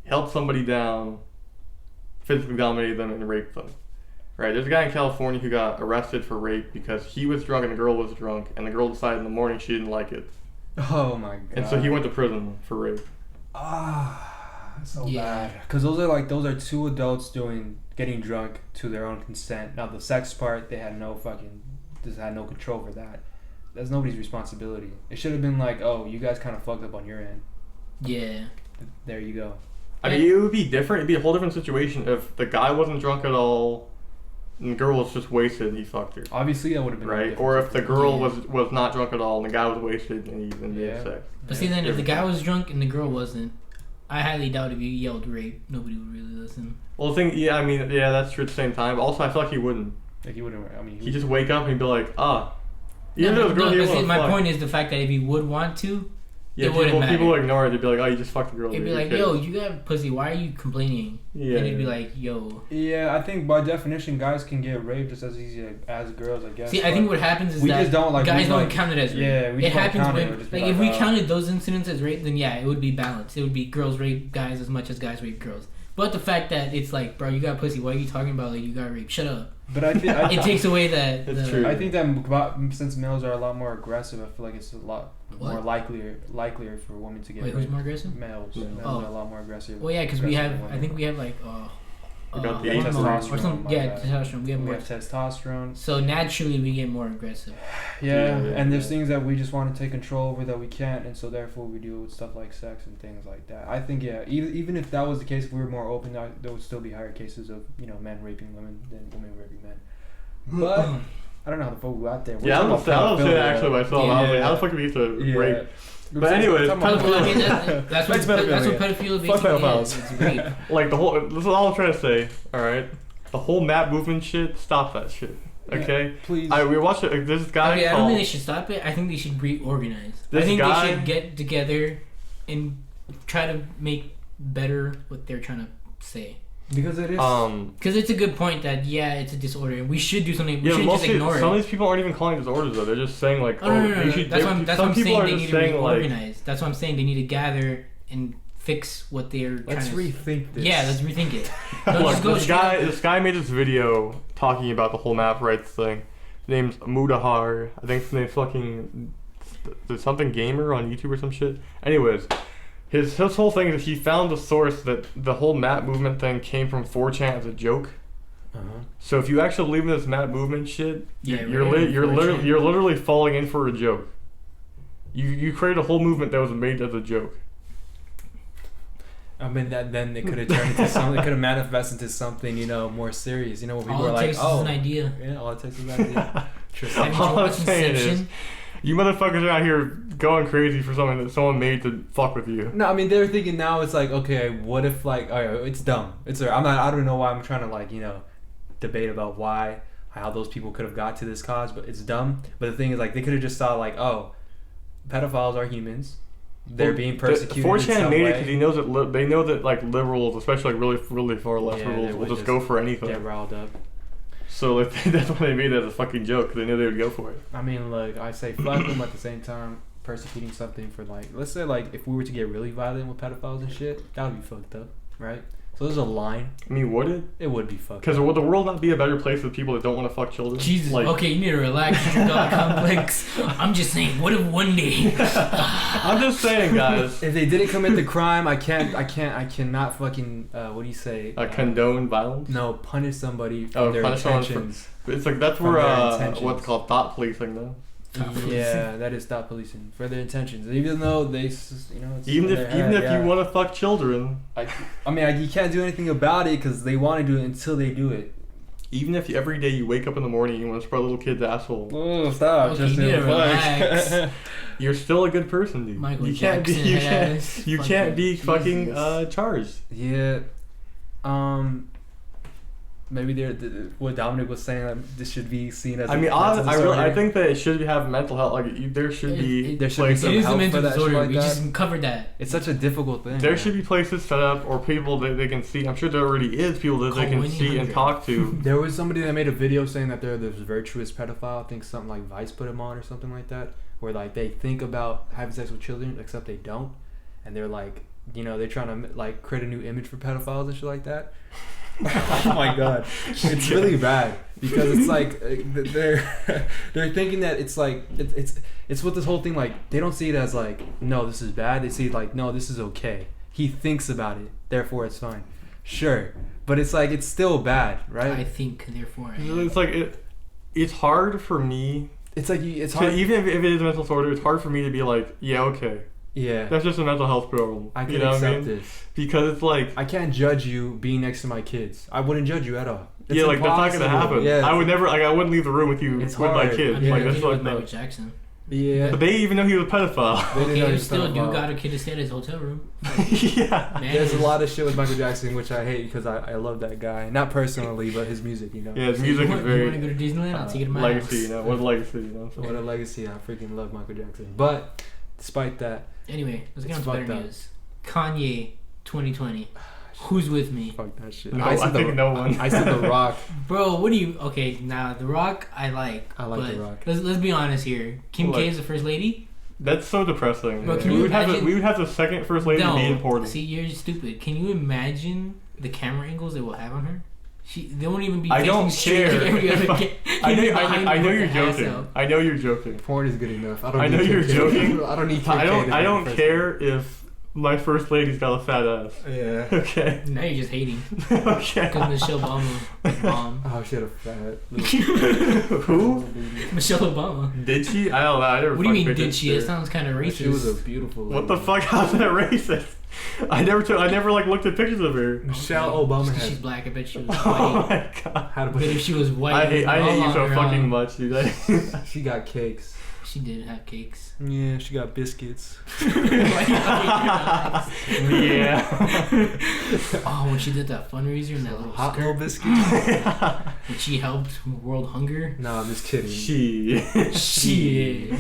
S2: held somebody down, physically dominated them, and raped them. Right? There's a guy in California who got arrested for rape because he was drunk and the girl was drunk, and the girl decided in the morning she didn't like it,
S3: Oh my god.
S2: and so he went to prison for rape.
S3: So
S1: Yeah.
S3: bad. Because those are two adults getting drunk to their own consent. Now the sex part, they had no control over that. That's nobody's responsibility. It should have been like, oh, you guys kind of fucked up on your end.
S1: yeah.
S3: There you go.
S2: I mean, it would be different. It'd be a whole different situation if the guy wasn't drunk at all, and the girl was just wasted and he fucked her.
S3: Obviously, that would have been
S2: Right?
S3: different.
S2: Or if the girl
S1: Yeah.
S2: was not drunk at all and the guy was wasted and he did
S3: Yeah.
S2: sex.
S1: But see, then if the guy was drunk and the girl wasn't, I highly doubt if you yelled rape, nobody would really listen.
S2: Well, the thing, yeah, I mean, yeah, that's true at the same time. But also, I feel like he wouldn't.
S3: Like he wouldn't. I mean,
S2: He'd just wake up and he'd be like, ah.
S1: No,
S2: Even though the girl
S1: no,
S2: he
S1: but
S2: didn't
S1: see,
S2: wanna
S1: my
S2: fuck.
S1: point is the fact that if he would want to,
S2: Yeah,
S1: it wouldn't matter.
S2: people would ignore it. They'd be like, oh, you just fucked the girl.
S1: it'd be
S2: Who
S1: like,
S2: cares?
S1: yo, you got pussy, why are you complaining?
S2: Yeah.
S1: And it'd be like, yo.
S3: Yeah, I think by definition, guys can get raped just as easy as girls, I guess.
S1: See, I think what happens is
S3: we
S1: that
S3: just don't, like,
S1: guys
S3: we,
S1: don't
S3: like-
S1: count it as rape.
S3: yeah, we
S1: it
S3: just don't
S1: happens
S3: count it.
S1: when,
S3: We'll just be
S1: like, if
S3: like,
S1: we
S3: oh.
S1: counted those incidents as rape, then yeah, it would be balanced. It would be girls rape guys as much as guys rape girls. But the fact that it's like, bro, you got pussy, why are you talking about like you got raped? Shut up.
S3: But I think
S1: It takes away that.
S2: It's true.
S3: I think that since males are a lot more aggressive, I feel like it's a lot more
S1: What?
S3: likelier for women to get
S1: Wait, who's
S3: raped.
S1: more aggressive?
S3: Males.
S2: Yeah.
S3: Males
S1: Oh.
S3: are a lot more aggressive.
S1: Well, yeah, because we have,
S3: aggressive than
S1: I think
S3: women.
S1: we have like,
S2: We got the
S1: hormone
S3: testosterone,
S1: or some,
S3: my
S1: yeah,
S3: bad.
S1: testosterone. We have
S3: We
S1: more.
S3: have testosterone.
S1: So naturally, we get more aggressive.
S3: Yeah,
S2: Yeah,
S3: and there's
S2: yeah.
S3: things that we just want to take control over that we can't, and so therefore we deal with stuff like sex and things like that. I think even if that was the case, if we were more open, there would still be higher cases of men raping women than women raping men. But I don't know how the fuck we got there. We're
S2: Yeah, I
S3: talking
S2: was
S3: about
S2: saying that
S3: pedophilia.
S2: actually myself. I was like, how the fuck do we get to
S3: Yeah.
S2: rape?
S3: We're
S2: But anyways,
S3: talking about
S1: Pedophilia, I mean,
S3: pedophilia.
S1: that's what
S3: It's pedophilia.
S1: pedophilia
S3: Fuck
S1: basically
S3: pedophiles.
S1: is. It's rape.
S2: Like this is all I'm trying to say. All right, the whole map movement shit. Stop that shit. Okay.
S3: Please.
S2: We watched it. This guy.
S1: Okay, I don't
S2: called,
S1: think they should stop it. I think they should reorganize. I
S2: This
S1: think
S2: guy-
S1: they should get together and try to make better what they're trying to say.
S3: Because it is.
S1: Because it's a good point that it's a disorder and we should do something. We
S2: Yeah,
S1: shouldn't just
S2: mostly
S1: ignore
S2: some of
S1: it.
S2: these people aren't even calling it disorders though. They're just saying like,
S1: Oh, no.
S2: they should.
S1: That's what
S2: some
S1: I'm
S2: people
S1: saying.
S2: are
S1: They
S2: just
S1: need to
S2: saying like,
S1: reorganize. That's what I'm saying. They need to gather and fix what they're
S3: Let's
S1: trying to.
S3: rethink this.
S1: Yeah, let's rethink it. Don't
S2: look,
S1: just go
S2: this
S1: straight up-
S2: guy made this video talking about the whole map rights thing. His name's Mudahar. I think his name's fucking there's something gamer on YouTube or some shit. Anyways, his whole thing is that he found the source that the whole map movement thing came from 4chan as a joke.
S3: Uh-huh.
S2: So if you actually believe in this map movement shit,
S1: Yeah,
S2: you're
S1: right, 4chan.
S2: literally falling in for a joke. You create a whole movement that was made as a joke.
S3: I mean then it could have turned into something. It could have manifested into something more serious. Where people
S1: All
S3: are
S1: it
S3: like,
S1: takes is
S3: oh,
S1: an idea.
S3: yeah, all it takes is an idea.
S1: Haven't you
S2: All I'm
S1: watched
S2: saying is,
S1: Inception?
S2: you motherfuckers are out here going crazy for something that someone made to fuck with you.
S3: No, I mean they're thinking now. It's like, okay, what if like, it's dumb. It's I don't know why I'm trying to debate about how those people could have got to this cause, but it's dumb. But the thing is, like, they could have just thought like, oh, pedophiles are humans. They're being persecuted.
S2: 4chan made it because he knows that they know that like liberals, especially like really really far left
S3: Yeah,
S2: liberals,
S3: they
S2: will
S3: would
S2: just
S3: just
S2: go for anything.
S3: get riled up.
S2: So like that's why they made it as a fucking joke because they knew they would go for it.
S3: I mean, like, I say fuck them at the same time persecuting something for like, let's say like if we were to get really violent with pedophiles and shit, that would be fucked up, right? So there's a line.
S2: I mean, would it?
S3: It would be fucked
S2: Because
S3: up.
S2: would the world not be a better place with people that don't want to fuck children?
S1: Jesus.
S2: Like,
S1: Okay, you need to relax. Your God complex. I'm just saying. What if one day?
S2: I'm just saying, guys.
S3: If they didn't commit the crime, I cannot fucking what do you say?
S2: Condone violence.
S3: No, punish somebody for
S2: Oh,
S3: their
S2: punish someone for-
S3: intentions.
S2: It's like that's
S3: From
S2: where
S3: their intentions.
S2: what's called thought policing though.
S3: Yeah, that is stop policing for their intentions. Even though they, it's
S2: Even
S3: in
S2: if
S3: their head,
S2: you want to fuck children,
S3: I mean, you can't do anything about it because they want to do it until they do it.
S2: even if every day you wake up in the morning and you want to spread a little kid's asshole,
S3: Oh, stop!
S1: Okay, you need to relax.
S2: you're still a good person, dude.
S1: Michael
S2: you can't
S1: Jackson
S2: be
S1: has
S2: you can't be fucking
S1: Jesus.
S2: charged.
S3: Yeah. Maybe what Dominic was saying, that this should be seen as.
S2: I mean, I think that it should have mental health. Like there should be
S3: there should be
S2: places.
S3: some
S1: It is a
S3: help
S1: mental
S3: for that shit
S1: disorder.
S3: like
S1: We
S3: that.
S1: just covered that.
S3: It's such a difficult thing.
S2: There should be places set up or people that they can see. I'm sure there already is people that they
S1: Call
S2: can see and
S1: 1-800.
S2: talk to.
S3: There was somebody that made a video saying that they're this virtuous pedophile. I think something like Vice put him on or something like that, where like they think about having sex with children except they don't, and they're like, they're trying to like create a new image for pedophiles and shit like that. Oh my god, it's really bad because it's like they're thinking that it's like it's what this whole thing, like they don't see it as like, no, this is bad. They see it like, no, this is okay. He thinks about it, therefore it's fine. Sure, but it's like it's still bad, right?
S1: I think, therefore. I am.
S2: It's like it's hard for me.
S3: It's like it's
S2: So
S3: hard.
S2: even if it is a mental disorder, it's hard for me to be like, yeah, okay,
S3: Yeah,
S2: that's just a mental health problem.
S3: I can
S2: you know
S3: accept
S2: what I mean?
S3: this.
S2: Because it's like,
S3: I can't judge you being next to my kids. I wouldn't judge you at all. It's
S2: yeah, like that's not gonna
S3: impossible.
S2: happen.
S3: Yeah,
S2: I would never, like, I wouldn't leave the room with you
S3: It's
S2: with my
S3: hard.
S2: kids.
S1: I mean,
S2: Like
S1: I
S2: that's
S1: did it with
S2: like
S1: Michael
S2: that.
S1: Jackson.
S3: Yeah.
S2: But they even know he was a pedophile.
S3: They didn't know
S1: Okay,
S3: he's
S1: still,
S3: pedophile.
S1: dude got a kid to stay at his hotel room.
S2: Yeah.
S1: Man,
S3: There's a lot of shit with Michael Jackson which I hate because I love that guy. Not personally, but his music,
S2: Yeah, his music
S1: you
S2: is
S1: want to
S2: very
S1: go to Disneyland? I'll take you to my
S2: legacy.
S1: house.
S2: You know, what a legacy. You know. So.
S3: What a legacy. I freaking love Michael Jackson. But despite that,
S1: Anyway, let's get
S3: It's
S1: on to better
S3: fucked up.
S1: news. Kanye 2020. Who's with me?
S3: fuck that shit.
S2: No, I think no one.
S3: I said The Rock.
S1: Bro, what do you... Okay, now, The Rock, I like.
S3: I like
S1: but
S3: The Rock.
S1: Let's be honest here. Kim
S2: Like-
S1: K is the first lady?
S2: That's so depressing.
S1: Bro,
S3: can
S2: we
S1: you
S2: would have
S1: imagine-
S2: we would have the second first lady
S1: No.
S2: be important.
S1: See, you're stupid. Can you imagine the camera angles they will have on her? They won't even be
S2: I
S1: facing
S2: don't
S1: straight
S2: care.
S1: to every other
S2: I know,
S1: behind
S2: I
S1: her
S2: know
S1: with
S2: you're
S1: the ass
S2: joking.
S1: out.
S2: I know you're joking.
S3: Porn is good enough. I don't
S2: I
S3: need
S2: know
S3: Kim
S2: you're
S3: K.
S2: joking.
S3: I don't need Kim
S2: I
S3: K to
S2: don't
S3: be
S2: I
S3: the
S2: don't
S3: first
S2: care if my first lady's got a fat ass.
S3: Yeah.
S2: Okay.
S1: Now you're just hating
S2: Okay.
S1: because Michelle Obama bomb.
S3: Oh, she had a fat.
S2: Who?
S1: Michelle Obama.
S2: Did she? I don't know. I never.
S1: What do you mean?
S2: fucked
S1: Did
S2: with
S1: she?
S2: her.
S1: It sounds kind of racist.
S3: She was a beautiful.
S2: What the
S3: lady.
S2: fuck? How's that racist? I never like looked at pictures of her.
S3: Michelle Obama
S1: She's
S3: had,
S1: black. I bet she was
S2: Oh
S1: white.
S2: my god.
S3: had a
S1: But if she was white,
S2: I hate you
S1: all
S2: so
S1: on her
S2: fucking
S1: own.
S2: much, dude.
S3: She got cakes.
S1: She did have cakes.
S3: Yeah, she got biscuits.
S2: Yeah.
S1: Oh, when she did that fundraiser in that little
S3: Hot little
S1: skirt,
S3: biscuits.
S1: when she helped World Hunger.
S3: No, I'm just kidding.
S1: Shit.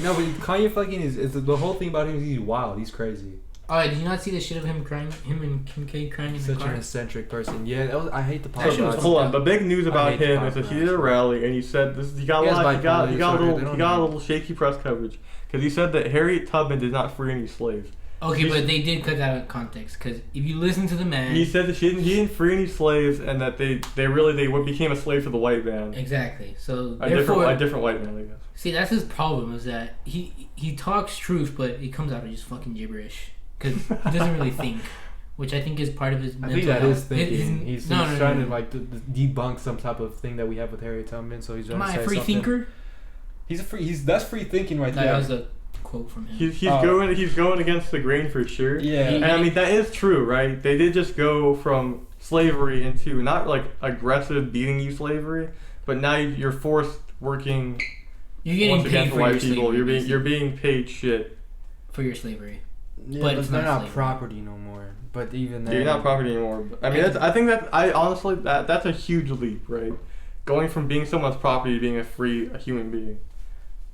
S3: No, but Kanye fucking is the whole thing about him is he's wild. He's crazy.
S1: Oh, did you not see the shit of him crying? Him and Kim K crying in the
S3: Such
S1: car.
S3: an eccentric person. Yeah, I hate the
S1: That shit was
S3: paparazzi.
S2: Hold on, the big news
S3: I
S2: about
S3: hate the
S2: him is that he did a
S3: paparazzi.
S2: rally and he said this. He got a
S3: He has
S2: lot. He got
S3: bipolar
S2: a
S3: disorder, they
S2: little.
S3: don't
S2: He got a
S3: know.
S2: little shaky press coverage because he said that Harriet Tubman did not free any slaves.
S1: Okay, but they did cut that out of context because if you listen to the man,
S2: He said that he didn't free any slaves and that they became a slave to the white man.
S1: exactly. So
S2: A
S1: therefore,
S2: different white man, I guess.
S1: see, that's his problem is that he talks truth, but it comes out of just fucking gibberish because he doesn't really think, which I think is part of his.
S3: I
S1: mental
S3: think that
S1: health.
S3: is thinking. He's
S1: no,
S3: trying
S1: no.
S3: to like debunk some type of thing that we have with Harriet Tubman. So he's trying
S1: Am
S3: to
S1: I
S3: say
S1: a free
S3: something.
S1: thinker?
S3: That's free thinking right
S1: That
S3: there.
S1: was a quote from him.
S2: He's
S3: Oh.
S2: he's going against the grain for sure.
S3: Yeah.
S2: And I mean that is true, right? They did just go from slavery into not like aggressive beating you slavery, but now you're forced working
S1: You're getting
S2: once again
S1: paid
S2: for
S1: for
S2: white
S1: your
S2: people.
S1: slavery.
S2: You're being paid shit.
S1: for your slavery.
S3: Yeah,
S1: but
S3: but
S1: it's
S3: they're
S1: not
S3: not
S1: slavery.
S3: property no more. But even then,
S2: You're not property anymore. I mean, I think I honestly that's a huge leap, right? Going from being someone's property to being a human being.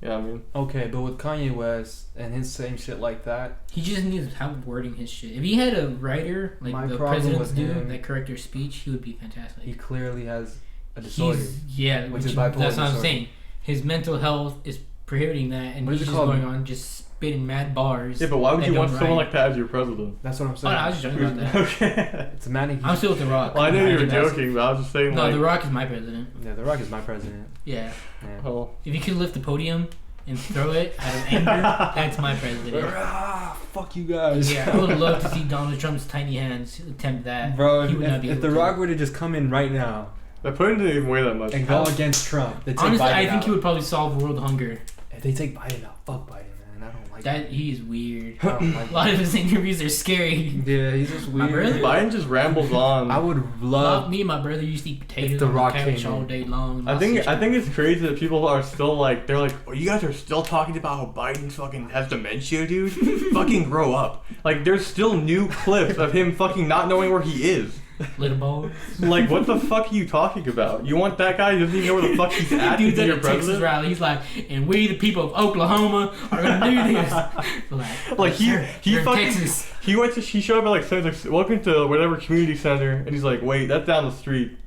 S2: You know what I mean?
S3: Okay, but with Kanye West and his same shit like that,
S1: He just needs to have wording his shit. If he had a writer like
S3: My
S1: the
S3: problem
S1: presidents
S3: with
S1: do
S3: him-
S1: that correct their speech, he would be fantastic.
S3: he clearly has a disorder.
S1: Yeah,
S3: Which is bipolar
S1: that's what I'm
S3: disorder.
S1: saying. His mental health is prohibiting that, and
S3: What is
S1: he's
S3: it
S1: just
S3: called?
S1: going on just spitting mad bars.
S2: Yeah, but why would
S1: that
S2: you want
S1: don't
S2: someone
S1: rhyme.
S2: like that as your president?
S3: That's what I'm
S1: Oh,
S3: saying.
S1: no, I was just joking about that.
S2: Okay.
S3: It's a manic.
S1: I'm still with The Rock.
S2: Well, I knew you were
S1: think that's-
S2: joking, but I was just saying
S1: No,
S2: like.
S1: The Rock is my president.
S3: Yeah, The Rock is my president.
S1: Yeah.
S3: Yeah.
S2: Oh.
S1: If he could lift the podium and throw it out of anger, that's my president.
S3: Ah, fuck you guys.
S1: Yeah, I would love to see Donald Trump's tiny hands attempt that.
S3: Bro,
S1: He would not be
S3: if
S1: able
S3: The
S1: to.
S3: Rock were to just come in right now
S2: The pudding didn't even weigh that much.
S3: and go against Trump, they take
S1: Honestly,
S3: Biden
S1: I think
S3: out.
S1: he would probably solve world hunger.
S3: If they take Biden out, fuck Biden, man. I don't like
S1: That he is weird.
S3: I don't like
S1: A lot of his interviews are scary.
S3: Yeah, he's just
S1: My
S3: weird.
S1: brother-
S2: Biden just rambles on.
S3: I would love.
S1: Me and my brother used to eat potatoes
S3: The
S1: on
S3: Rock
S1: the couch
S3: came
S1: all
S3: in.
S1: day long.
S2: I think it's crazy that people are still like they're like, oh, you guys are still talking about how Biden fucking has dementia, dude. Fucking grow up. Like there's still new clips of him fucking not knowing where he is.
S1: little balls.
S2: Like what the fuck are you talking about? You want that guy who doesn't even know where the fuck he's at to
S1: Dude's
S2: be
S1: at
S2: your
S1: a Texas
S2: president?
S1: rally. He's like, and we, the people of Oklahoma, are gonna do this.
S2: Like he
S1: "Sir, you're in
S2: fucking
S1: Texas.
S2: he showed up at like something like welcome to whatever community center and he's like, wait, that's down the street.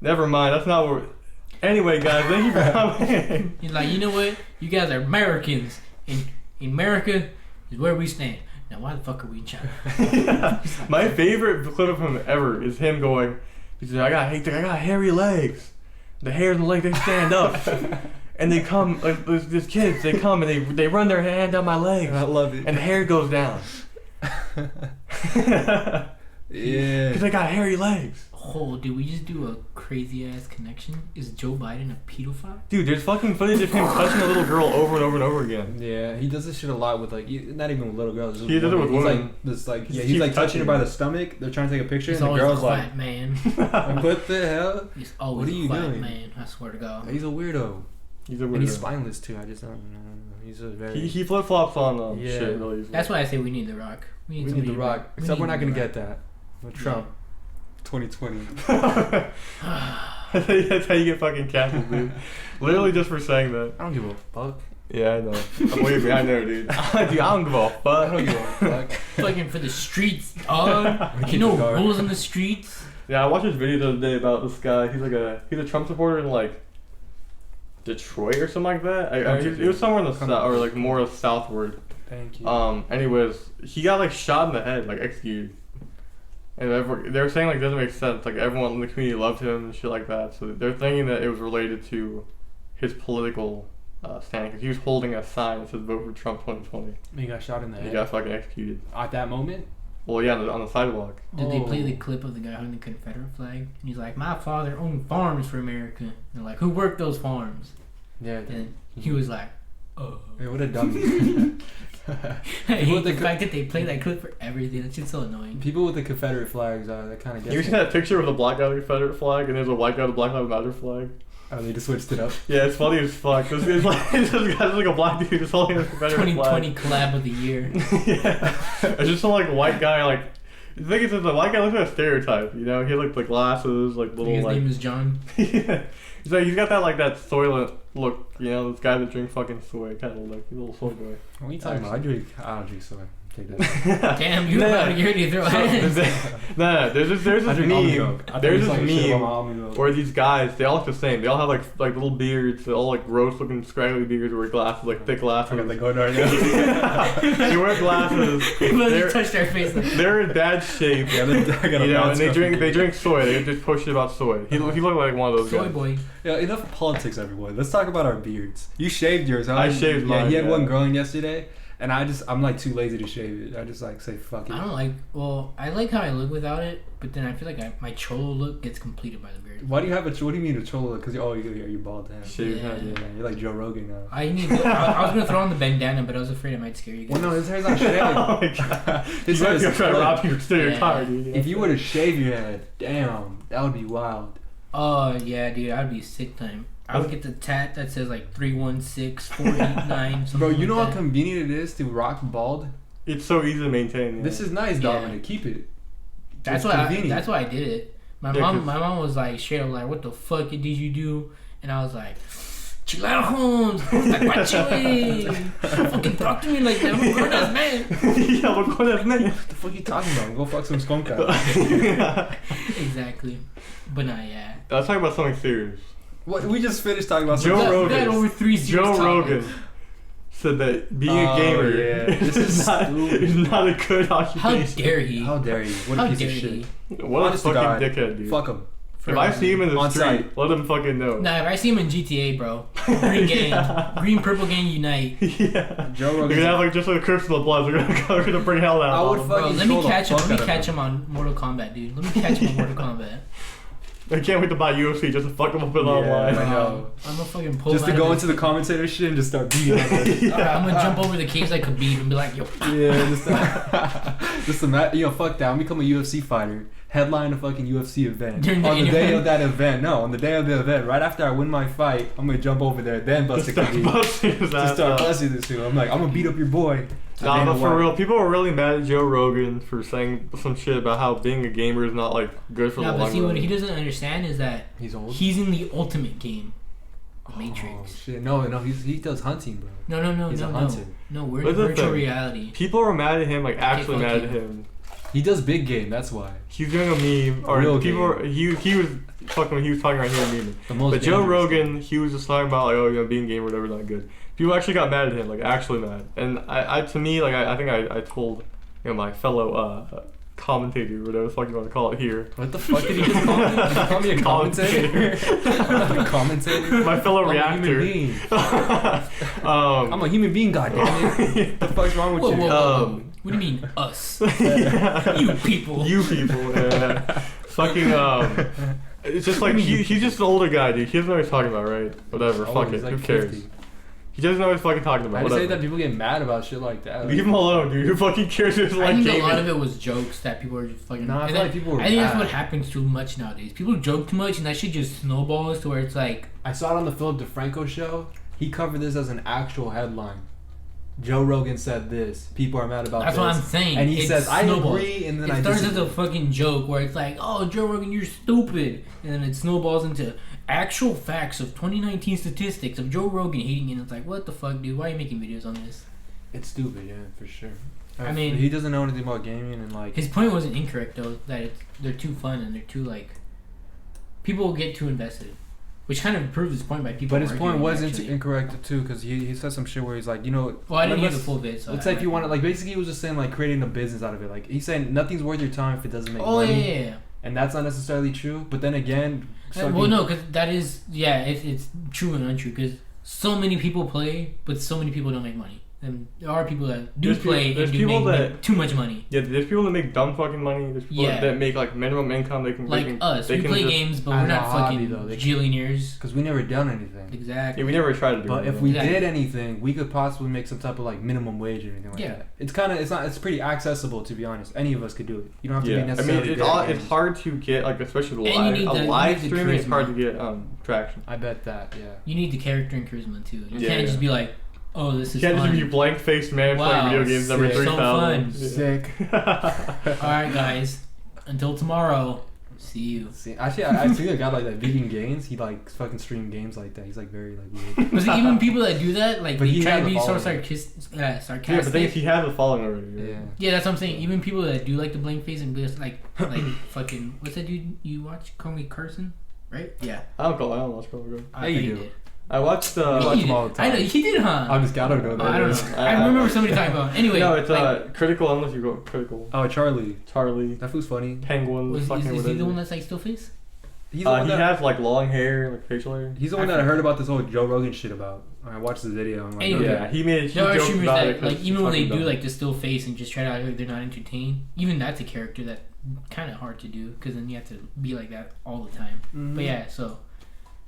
S2: Never mind, that's not where. Anyway, guys, thank you for coming.
S1: He's like, you know what? You guys are Americans, and America is where we stand. Now, why the fuck are we in China?
S2: My favorite clip of him ever is him going, he's like, I got hairy legs. The hairs on the legs, they stand up. And they come, like, these kids, they come and they run their hand down my legs.
S3: I love it.
S2: And the hair goes down.
S3: Yeah.
S2: Because I got hairy legs.
S1: Oh, did we just do a crazy ass connection? Is Joe Biden a pedophile?
S2: Dude, there's fucking footage of him touching a little girl over and over and over again.
S3: Yeah, he does this shit a lot with like, not even with little girls. just
S2: He does it with
S3: He's
S2: women.
S3: like, this like,
S2: He
S3: yeah,
S2: keeps
S3: he's like touching her by
S2: touching
S3: the stomach. They're trying to take a picture,
S1: He's
S3: and the
S1: always
S3: girl's
S1: a
S3: like,
S1: quiet man.
S3: "What the hell?"
S1: He's always
S3: What are you
S1: a quiet
S3: doing?
S1: man. I swear to God.
S3: He's a weirdo,
S2: He's a
S3: and he's
S2: weirdo.
S3: spineless too. I just don't know. He's a very.
S2: He flip flops on
S3: Yeah.
S2: shit really easily.
S1: That's why I say we need The Rock.
S3: we need
S1: somebody
S3: The Rock,
S1: we
S3: except
S1: need
S3: we're not gonna
S1: The
S3: get that with Trump. 2020.
S2: That's how you get fucking canceled, dude. Literally just for saying that.
S3: I don't give a fuck.
S2: Yeah, I know. Believe me, I know, dude. Dude, I don't give a
S3: I
S2: fuck.
S3: don't give a fuck.
S1: Fucking for the streets, dog. You
S3: Keep
S1: know
S3: it dark.
S1: rules in the streets.
S2: Yeah, I watched this video the other day about this guy. He's a Trump supporter in like Detroit or something like that. It was somewhere in the south or like more southward.
S3: Thank you.
S2: Anyways, he got like shot in the head, like executed. And they were saying like it doesn't make sense. Like everyone in the community loved him and shit like that. So they're thinking that it was related to his political stand because he was holding a sign that says "Vote for Trump 2020."
S3: He got shot in the
S2: He
S3: head.
S2: got fucking executed.
S3: At that moment.
S2: Well, yeah, on the sidewalk.
S1: Did they play the clip of the guy holding the Confederate flag? And he's like, my father owned farms for America. And they're like, who worked those farms?
S3: Yeah.
S1: And he was like, oh.
S3: Hey, what a dummy.
S1: I hate the fact that they play that clip for everything. That's just so annoying.
S3: People with the Confederate flags, that kind of gets
S2: You seen that picture with a black guy with a Confederate flag and there's a white guy with a Black Lives Matter flag?
S3: Oh, they just switched it up.
S2: Yeah, it's funny as fuck. It's like a black dude just holding a Confederate
S1: 2020
S2: flag.
S1: collab of the year.
S2: Yeah. It's just some like white guy like. The thing is, the white guy looks like a stereotype. You know, he has like the glasses, like little
S1: His
S2: like.
S1: name is John.
S2: Yeah. He's like he's got that Soylent look. You know, this guy that drinks fucking soy kind of look. He's a little soy boy.
S3: What are you talking about? I don't drink soy. Take that.
S1: Damn, you about to get ready to throw hands.
S2: No, there's this
S3: I drink almond milk.
S2: meme. There's
S3: like
S2: this
S3: shit about
S2: meme
S3: my almond milk.
S2: where these guys, they all look the same. They all have like little beards. They all like gross looking scraggly beards. Wear glasses, like thick glasses.
S3: I got the go right now.
S2: They wear glasses.
S1: They touched their face. Like,
S2: They're in bad shape.
S3: Yeah, I got a
S2: You know,
S3: bad
S2: and they
S3: stuff.
S2: drink soy. They just push shit about soy. He looked like one of those
S1: soy
S2: guys.
S1: boy.
S3: Yeah, enough of politics, everyone. Let's talk about our beards. You shaved yours, huh?
S2: I shaved mine,
S3: Yeah, he had
S2: yeah.
S3: one growing yesterday, and I'm like too lazy to shave it. I just like say fuck it.
S1: I don't like. Well, I like how I look without it, but then I feel like my cholo look gets completed by the beard.
S3: Why do you have what do you mean a cholo? Because you're bald then.
S2: Shaved
S1: Yeah.
S2: head.
S3: Yeah, you're like Joe Rogan now.
S1: I was gonna throw on the bandana, but I was afraid it might scare you guys.
S3: Well, no, his hair's not shaved.
S2: Oh my god.
S3: His
S2: He's
S3: hair
S2: like
S3: is
S2: trying to
S3: split.
S2: rob you to your
S1: Yeah.
S2: car, dude.
S3: If you were to shave your head, damn, that would be wild.
S1: Oh yeah, dude, I'd be sick time. I would get the tat that says like 316-489.
S3: Bro, you know
S1: like
S3: how
S1: that.
S3: convenient it is to rock bald?
S2: It's so easy to maintain. Yeah.
S3: This is nice,
S1: Yeah.
S3: Dominic. Keep it.
S1: That's
S3: It's
S1: why.
S3: convenient.
S1: That's why I did it. My
S2: Yeah,
S1: mom
S2: 'cause-
S1: was like straight up like, "What the fuck did you do?" And I was like, "Chilajos, don't fucking talk to me like that. I'm a grown ass man."
S2: Yeah, but go to
S3: What the fuck you talking about? Go fuck some skunk out.
S1: Exactly. But nah, yeah.
S2: Let's talk about something serious.
S3: What? We just finished talking about
S2: Joe
S3: some-
S1: We
S2: Rogan.
S1: got over 3
S2: Joe
S1: serious
S2: Rogan
S1: topics.
S2: said that being
S3: Oh,
S2: a gamer
S3: yeah. This is stupid.
S2: is not a good
S1: How
S2: occupation.
S1: dare he?
S3: How dare you? What a
S1: How
S3: piece of
S1: dare
S3: shit.
S1: he?
S2: What a
S3: Honest to
S2: fucking
S3: God.
S2: dickhead, dude.
S3: Fuck him.
S2: If I see him in the
S3: On
S2: street,
S3: site.
S2: let him fucking know.
S1: Nah, if I see him in GTA, bro, Green Gang,
S2: Yeah.
S1: Green Purple Gang unite.
S2: Yeah.
S3: Joe
S2: They're
S3: Rogan.
S2: gonna have like just like Crips of the Blood. They're gonna bring hell out.
S3: I would
S2: of
S3: fuck-
S2: them.
S1: Bro,
S3: Fucking
S1: let me
S3: troll the
S1: catch him.
S3: fuck
S1: Let me
S3: out of
S1: catch him on Mortal Kombat, dude. Let me catch him on Mortal Kombat.
S2: I can't wait to buy UFC just to fuck them up in
S3: Yeah,
S2: online.
S3: I know.
S1: I'm gonna fucking pull.
S3: Just to
S1: him out
S3: go
S1: of
S3: into the commentator shit and just start beating up.
S1: Alright, I'm gonna jump over the caves like Khabib and be like, yo.
S3: Yeah, just fuck that. I'm become a UFC fighter. Headline a fucking UFC event.
S1: During the
S3: On the day
S1: interview.
S3: of that event, on the day of the event, right after I win my fight, I'm gonna jump over there, then bust a
S2: Just start
S3: Khabib.
S2: busting his
S3: Just
S2: ass
S3: start
S2: out.
S3: busting this dude. I'm like, I'm gonna beat up your boy.
S2: Nah,
S3: Dana
S2: but for
S3: White.
S2: real, people were really mad at Joe Rogan for saying some shit about how being a gamer is not like good for
S1: Yeah,
S2: the
S1: but
S2: long
S1: see,
S2: run.
S1: what he doesn't understand is that
S3: He's old.
S1: he's in the ultimate game,
S3: Oh,
S1: Matrix.
S3: shit. No, he does hunting, bro.
S1: No,
S3: He's a
S1: no.
S3: hunter.
S1: No, we're in
S2: What's the
S1: virtual
S2: thing?
S1: reality.
S2: People were mad at him, like actually
S1: fuck
S2: mad
S1: you.
S2: at him.
S3: He does big game. That's why.
S2: He's doing a meme, or
S3: Real
S2: people. Were, he was fucking when he was talking right here memeing.
S3: The most.
S2: But Joe
S3: dangerous.
S2: Rogan, he was just talking about like, oh, you know, being a gamer, whatever, not good. People actually got mad at him, like actually mad. And I to me, like I think I told, you know, my fellow commentator, whatever the fuck you want to call it here.
S3: What the fuck did he just call me? Did you call me a commentator? I'm a commentator.
S2: My fellow
S3: I'm a
S2: reactor.
S3: human being.
S2: um,
S3: I'm a human being, goddammit. What the fuck's wrong with
S1: Whoa,
S3: you?
S1: whoa, whoa.
S2: Um,
S1: What do you mean, us?
S2: yeah.
S1: You people.
S2: You people, yeah. Fucking, it's just like, he's just an older guy, dude. He doesn't know what he's talking about, right? Whatever,
S3: Oh,
S2: fuck
S3: he's
S2: it,
S3: like
S2: who cares?
S3: 50.
S2: He doesn't know what he's fucking talking about,
S3: I just
S2: whatever.
S3: hate that people get mad about shit like that.
S2: Leave him alone, dude. Who fucking cares if it's
S1: I
S2: like
S1: think
S2: gaming?
S1: a lot of it was jokes that people were just fucking.
S3: No, I
S1: and
S3: feel like people were
S1: I think that's
S3: mad.
S1: what happens too much nowadays. People joke too much, and that shit just snowballs to where it's like,
S3: I saw it on the Philip DeFranco show. He covered this as an actual headline. Joe Rogan said this. People are mad about
S1: that's
S3: this.
S1: what I'm saying.
S3: And he
S1: It
S3: says, I
S1: snowballs.
S3: agree, and then
S1: It
S3: I
S1: starts as
S3: disagree.
S1: a fucking joke where it's like, oh, Joe Rogan, you're stupid. And then it snowballs into actual facts of 2019 statistics of Joe Rogan hating it. And it's like, what the fuck, dude? Why are you making videos on this?
S3: It's stupid, yeah, for sure.
S1: I mean-
S3: he doesn't know anything about gaming and like.
S1: His point wasn't incorrect, though, that they're too fun and they're too, like, people get too invested. Which kind of proves his point by people
S3: But his point
S1: arguing,
S3: wasn't
S1: actually.
S3: incorrect too, because he said some shit where he's like, you know.
S1: Well, I didn't hear
S3: let's-
S1: the full vid, so
S3: Let's say if you want to, like, basically he was just saying like creating a business out of it. Like he's saying nothing's worth your time if it doesn't make
S1: Oh, yeah,
S3: money,
S1: yeah.
S3: and that's not necessarily true. But then again,
S1: Well, no, because that is, yeah, it's true and untrue. Because so many people play, but so many people don't make money. And there are people that do
S2: There's
S1: play
S2: there's
S1: and do
S2: people
S1: make too much money.
S2: Yeah, there's people that make dumb fucking money. There's people
S1: Yeah.
S2: that make like minimum income. They can
S1: Like
S2: they can,
S1: us,
S2: they
S1: we
S2: can
S1: play
S2: just-
S1: games, but
S3: as
S1: we're
S3: a
S1: not
S3: hobby,
S1: fucking
S3: though. They-
S1: gillionaires.
S3: Because we never done anything.
S1: Exactly.
S2: Yeah, we never tried to do
S3: But
S2: it.
S3: if we
S1: Exactly.
S3: did anything, we could possibly make some type of like minimum wage or anything like
S1: Yeah.
S3: that. It's pretty accessible, to be honest. Any of us could do it. You don't have to
S2: Yeah,
S3: be
S2: I
S3: necessarily.
S2: mean,
S3: good at
S2: it's
S3: games.
S2: hard to get like, especially
S1: And you
S2: live
S1: need
S2: a
S1: the-
S2: live
S1: you need the
S2: streaming. It's hard to
S1: charisma.
S2: get traction.
S3: I bet that. Yeah.
S1: You need the character and charisma too. You
S2: Yeah,
S1: can't
S2: yeah.
S1: just be like, "Oh, this
S2: You
S1: is
S2: can't
S1: fun."
S2: just be blank faced man
S1: Wow,
S2: playing video games every
S3: sick.
S2: 3,000.
S1: So
S3: Sick.
S1: All right, guys. Until tomorrow. See you.
S3: See, actually, I see a guy like that, Vegan Gains. He like fucking stream games like that. He's like very like weird.
S1: Was it even people that do that? Like,
S3: But
S1: they
S3: he
S1: try
S3: had
S1: to
S3: the
S1: be so
S3: following.
S1: sarcastic.
S2: Yeah, but then he has a following already. right?
S3: Yeah.
S1: Yeah, that's what I'm saying. Even people that do like the blank face and be just like fucking, what's that dude you watch? Call Me Carson, right? Yeah.
S2: I don't watch Call of Duty.
S1: I
S3: Yeah,
S1: thought
S3: you
S1: you
S3: do.
S1: did.
S2: I watched.
S3: watch
S1: You
S3: him
S1: did.
S3: all the
S1: I
S3: time.
S1: know he did, huh?
S3: I don't know.
S1: Oh, I don't know.
S2: I-
S1: I remember somebody talking about. Anyway,
S2: No, it's
S1: like,
S2: Critical. Unless you go Critical.
S3: Oh, Charlie.
S2: Charlie,
S3: That fool's funny.
S2: Penguin,
S1: is
S2: fucking
S1: he
S2: whatever.
S1: the one that's like still face?
S3: He's the one
S2: He
S3: that.
S2: has like long hair, like facial hair.
S3: He's the one that I heard about this whole Joe Rogan shit about. I watched the video. I'm like,
S1: Anyway.
S3: okay.
S2: Yeah, he made. He
S1: There are
S2: joked
S1: streamers
S2: about it
S1: that
S2: 'cause
S1: like
S2: it's
S1: even when they
S2: fucking
S1: do
S2: dumb.
S1: like the still face and just try to act like they're not entertained. Even that's a character that kind of hard to do because then you have to be like that all the time. But yeah, so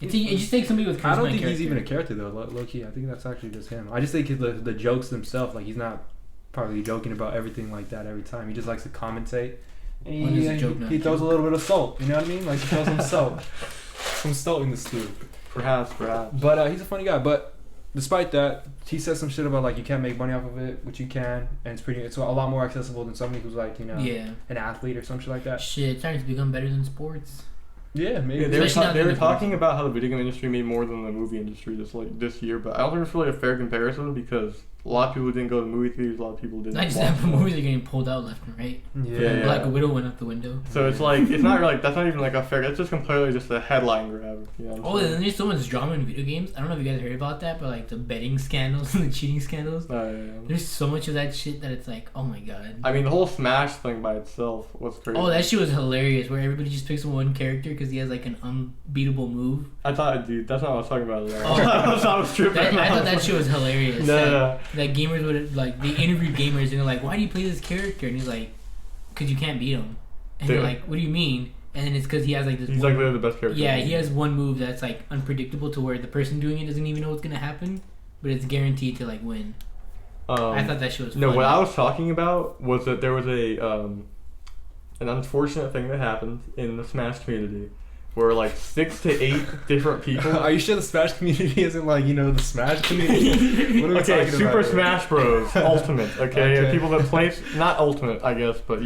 S1: it just takes somebody with charisma.
S3: I don't
S1: and
S3: think he's
S1: character.
S3: even a character though. Low key, I think that's actually just him. I just think the jokes themselves, like he's not probably joking about everything like that every time. He just likes to commentate. And
S1: When is a joke not
S3: he throws a
S1: true?
S3: little bit of salt. You know what I mean? Like he throws some salt, some salt in the stew.
S2: Perhaps.
S3: But he's a funny guy. But despite that, he says some shit about like you can't make money off of it, which you can, and it's a lot more accessible than somebody who's like
S1: Yeah.
S3: an athlete or some shit like that.
S1: Shit, it's starting to become better than sports.
S3: Yeah, maybe.
S2: Yeah, they were,
S1: Especially not
S2: they
S1: in
S2: were
S1: the
S2: talking
S1: movies.
S2: about how the video game industry made more than the movie industry this year, but I don't think it's really a fair comparison because a lot of people didn't go to movie theaters, a lot of people didn't.
S1: Not just
S2: watch
S1: that, but
S2: them.
S1: movies are getting pulled out left and right.
S2: Yeah.
S1: Black Widow went out the window.
S2: So it's like it's not like that's not even like a fair. That's just completely just a headline grab. You know what I'm
S1: Oh,
S2: saying?
S1: and there's so much drama in video games. I don't know if you guys heard about that, but like the betting scandals and the cheating scandals.
S2: Yeah.
S1: There's so much of that shit that it's like, oh my god.
S2: I mean, the whole Smash thing by itself was crazy.
S1: Oh, that shit was hilarious. Where everybody just picks one character because he has like an unbeatable move.
S2: I thought, dude, that's not what I was talking about.
S1: Oh.
S2: That's not what I was tripping.
S1: I thought that shit was hilarious.
S2: No.
S1: That gamers would like they interviewed gamers and they're like, why do you play this character? And he's like, because you can't beat him. And they're
S2: Dude.
S1: like, what do you mean? And then it's because he has like this.
S2: He's
S1: one-
S2: like literally the best character.
S1: Yeah, he has one move that's like unpredictable to where the person doing it doesn't even know what's gonna happen, but it's guaranteed to like win. I thought that shit was.
S2: No,
S1: funny.
S2: what I was talking about was that there was an unfortunate thing that happened in the Smash community, where like 6 to 8 different people.
S3: Are you sure the Smash community isn't like the Smash community? What are we
S2: Okay,
S3: talking
S2: Super
S3: about here?
S2: Smash Bros. Ultimate. Okay,
S3: Okay.
S2: people that play not Ultimate, I guess, but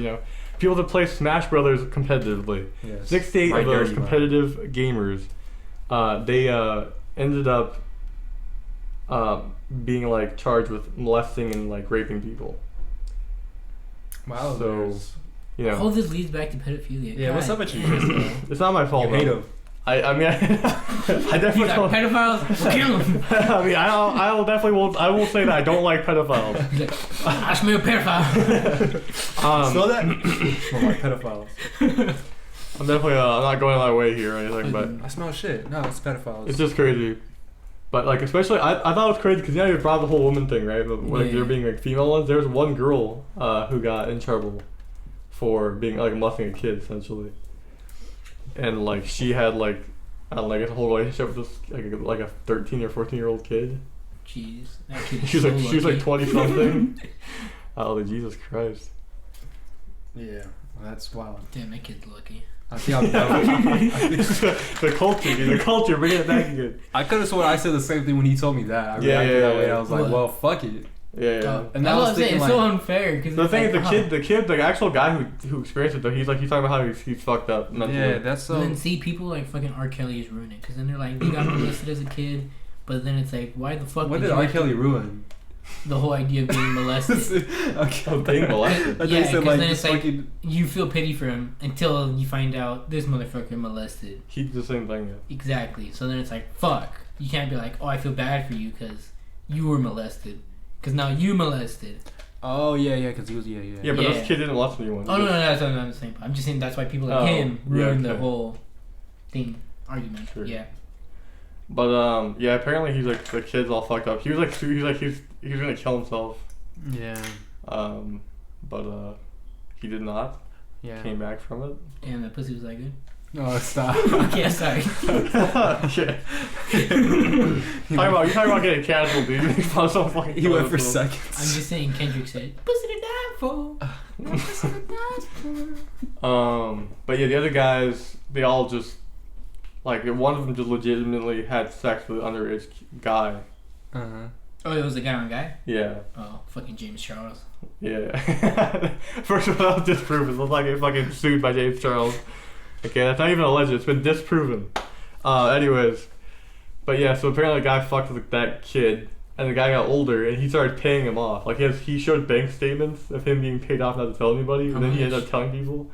S2: people that play Smash Brothers competitively.
S3: Yes.
S2: 6 to 8
S3: My
S2: of those
S3: dirty mind.
S2: competitive gamers, they ended up being like charged with molesting and like raping people.
S3: Wow.
S2: So,
S3: there's-
S1: All this leads back to pedophilia.
S3: Yeah, what's
S1: God
S3: up with you, Chris?
S2: It's not my fault.
S3: You hate
S2: though.
S3: him.
S2: I mean, I definitely
S1: He's like,
S2: don't.
S1: pedophiles, we'll kill him.
S2: I mean, I will definitely will. I will say that I don't like pedophiles.
S1: He's like, I smell pedophile.
S3: Smell that? Smell like pedophiles.
S2: I'm definitely I'm not going my way here or anything, but
S3: I smell shit. No, it's pedophiles.
S2: it's just crazy. But like, especially, I thought it was crazy because you brought the whole woman thing, right? But like,
S1: Yeah.
S2: there being like female ones. There was one girl who got in trouble for being like molesting a kid essentially, and like she had like I don't know, I guess a whole relationship with this like a 13 or 14-year-old kid.
S1: Jeez, that kid is
S2: She was
S1: so
S2: like she was like
S1: lucky.
S2: 20 something. Oh, Jesus Christ!
S3: Yeah, well, that's wild.
S1: Damn, that kid's lucky.
S3: I see how
S2: The culture, dude, the culture, bringing it back again.
S3: I could have sworn I said the same thing when he told me that. I
S2: Yeah,
S3: reacted
S2: yeah,
S3: that way.
S2: yeah.
S3: I was like,
S1: What?
S3: well, fuck it.
S2: Yeah.
S3: And
S1: That's
S3: I
S1: what
S3: was
S1: I'm saying.
S3: thinking
S1: It's so unfair because
S2: The thing is, the kid, the actual guy who experienced it though, he's talking about how he's fucked up mentally.
S3: yeah, that's so.
S1: And then see people like fucking R. Kelly is ruining it because then they're like, you got molested as a kid, but then it's like, why the fuck?
S3: What did
S1: you
S3: R.
S1: have to-
S3: Kelly ruin?
S1: The whole idea of being molested.
S3: Okay.
S2: Being molested.
S3: I thought
S1: Yeah,
S3: you said
S1: 'cause
S3: like
S1: then
S3: just
S1: it's like-
S3: fucking.
S1: You feel pity for him until you find out this motherfucker molested.
S2: He did the same thing. Yeah.
S1: Exactly. So then it's like, fuck. You can't be like, oh, I feel bad for you because you were molested. Because now you molested.
S3: Oh yeah, because he was
S2: Yeah,
S3: yeah.
S2: but
S1: Yeah.
S2: this kid didn't molest anyone.
S1: Oh, no, that's what I'm saying. I'm just saying that's why people like
S2: Oh,
S1: him
S2: yeah,
S1: ruined the
S2: okay.
S1: whole thing, argument.
S2: Sure.
S1: Yeah.
S2: But yeah, apparently he's like the kid's all fucked up. He was gonna kill himself.
S3: Yeah.
S2: But he did not.
S3: Yeah.
S2: Came back from it.
S1: And the pussy was that good.
S3: No, stop.
S1: Okay, sorry.
S2: Yeah. You're talking about getting canceled, dude.
S3: He went for seconds.
S1: I'm just saying Kendrick said, pussy to die for. Pussy to die for.
S2: But yeah, the other guys, they all just, like, one of them just legitimately had sex with an underage guy.
S3: Uh-huh.
S1: Oh, it was a guy on guy?
S2: Yeah.
S1: Oh, fucking James Charles.
S2: Yeah. First of all, that was disproven. It looks like it fucking sued by James Charles. Okay, that's not even alleged. It's been disproven. Anyways. But yeah, so apparently the guy fucked with that kid, and the guy got older, and he started paying him off. Like, he showed bank statements of him being paid off not to tell anybody, and then he ended up telling people.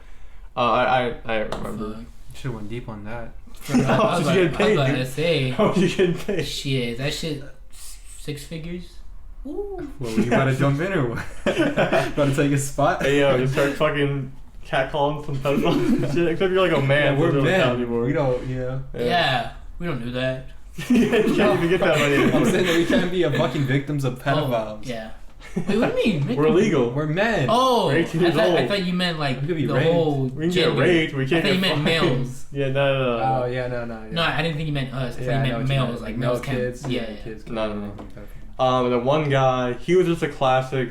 S2: I don't remember.
S1: Fuck.
S3: Should've went deep on that.
S2: How much you getting paid,
S1: I was about
S2: dude?
S1: to say.
S2: How much you getting paid?
S1: Shit, that shit, 6 figures? Ooh.
S3: Well, you about to jump in or what? About to take a spot?
S2: Hey, yo, you start fucking catcalling some pedophiles and shit. Except you're like a man.
S3: Yeah, we're
S2: so
S3: men.
S2: anymore.
S3: We don't,
S1: Yeah, we don't do that.
S2: You can't even get that money
S3: I'm
S2: anymore.
S3: saying that we can't be a fucking victims of pedophiles.
S1: Oh, yeah. Wait, what do you mean?
S2: We're legal.
S3: We're men.
S1: Oh,
S2: We're 18 years old.
S1: I thought you meant like
S3: We could be
S1: the
S3: raped.
S1: whole
S2: We can
S1: gender.
S2: get raped. We
S1: I
S2: can't
S1: thought you
S2: get
S1: meant
S2: fucking-
S1: males.
S2: Yeah, no.
S3: Oh, yeah, no. Yeah.
S1: No, I didn't think you meant us. I thought
S3: Yeah,
S1: you
S3: I know
S1: meant
S3: what you
S1: males,
S3: meant.
S1: like
S3: male
S1: males can't.
S3: kids.
S1: Yeah,
S3: kids.
S2: No.
S3: can't-
S2: And the one guy, he was just a classic,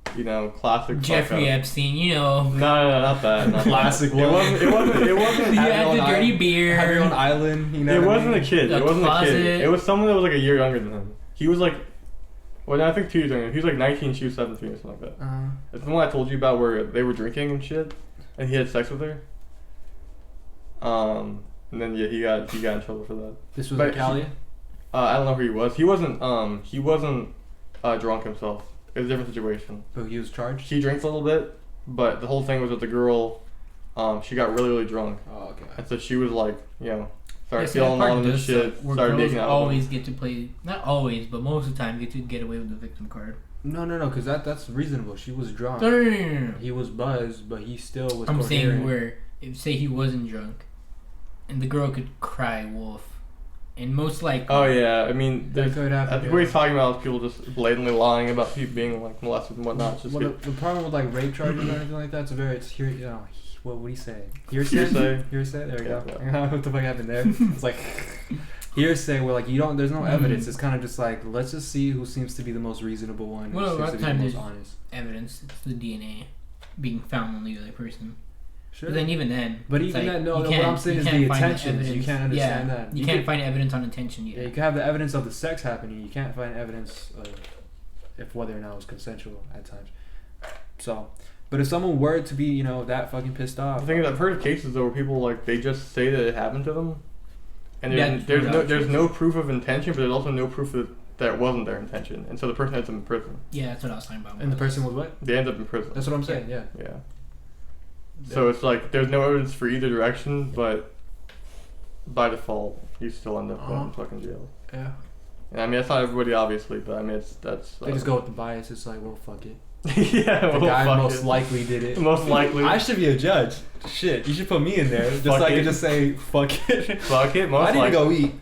S2: classic.
S1: Jeffrey
S2: fuck up.
S1: Epstein, you know.
S2: No, not that. Not
S3: Classic
S2: That.
S3: one.
S2: It wasn't.
S1: You
S3: Have
S1: had
S3: your
S1: the
S3: own
S1: dirty
S3: Have
S1: beard.
S3: your own island. You know.
S2: It
S3: what I
S2: wasn't a
S3: mean?
S2: kid.
S1: The
S2: It wasn't a
S1: closet.
S2: kid. It was someone that was like a year younger than him. He was like, well, I think 2 years younger. He was like 19, she was 17 or something like that. It's the one I told you about where they were drinking and shit, and he had sex with her. And then yeah, he got in trouble for that.
S3: This was
S2: But
S3: in Cali.
S2: I don't know who he was. He wasn't drunk himself. It was a different situation.
S3: But he was charged.
S2: He drinks a little bit, but the whole thing was that the girl, she got really, really drunk,
S3: Oh, okay.
S2: and so she was like, started
S1: Yeah, see, that
S2: feeling
S1: part
S2: all of this
S1: does
S2: shit,
S1: suck, where
S2: started
S1: girls
S2: making out.
S1: always get to play, not always, but most of the time get away with the victim card.
S3: No, because that's reasonable. She was drunk.
S1: No.
S3: He was buzzed, but he still was.
S1: I'm saying
S3: coherent.
S1: where, if say he wasn't drunk, and the girl could cry wolf, and most likely.
S2: Oh yeah, I mean,
S3: That could happen.
S2: I think what he's talking about is people just blatantly lying about people being like molested and whatnot. It's just
S3: Well, the problem with like rape charges or anything like that, it's here. What would he say? Hearsay. Hearsay. There we go.
S2: Yeah.
S3: What the fuck happened there? It's like hearsay. Where like you don't. There's no evidence. It's kind of just like let's just see who seems to be the most reasonable one.
S1: Well, a
S3: who
S1: lot
S3: seems
S1: of
S3: to be the
S1: times
S3: most
S1: there's
S3: honest.
S1: evidence. It's the DNA being found on the other person.
S3: Sure.
S1: But then even then.
S3: But
S1: it's
S3: even
S1: like,
S3: then, no.
S1: you
S3: What
S1: can't-
S3: I'm saying
S1: you
S3: is the
S1: can't find
S3: intentions. You
S1: evidence.
S3: can't understand that.
S1: You can't find evidence on intention yet.
S3: Yeah, you can have the evidence of the sex happening. You can't find evidence of if whether or not it was consensual at times. So, but if someone were to be, that fucking pissed off.
S2: I think I've heard of cases though where people like they just say that it happened to them, and
S1: Yeah,
S2: there's no proof of intention, but there's also no proof that it wasn't their intention, and so the person ends up in prison.
S1: Yeah, that's what I was talking about.
S3: And the person was what?
S2: They end up in prison.
S3: That's what I'm saying. Yeah.
S2: Yeah. So it's like there's no evidence for either direction, but by default, you still end up going in fucking jail.
S3: Yeah.
S2: And I mean, it's not everybody, obviously, but I mean, that's.
S3: They just go with the bias. It's like, well, fuck it.
S2: Yeah,
S3: The
S2: well,
S3: guy
S2: fuck
S3: most
S2: it.
S3: likely did it.
S2: Most likely.
S3: I should be a judge. Shit, you should put me in there just
S2: Fuck
S3: so I
S2: it.
S3: can just say fuck it.
S2: Fuck it. Most
S3: I need
S2: likely.
S3: to go eat.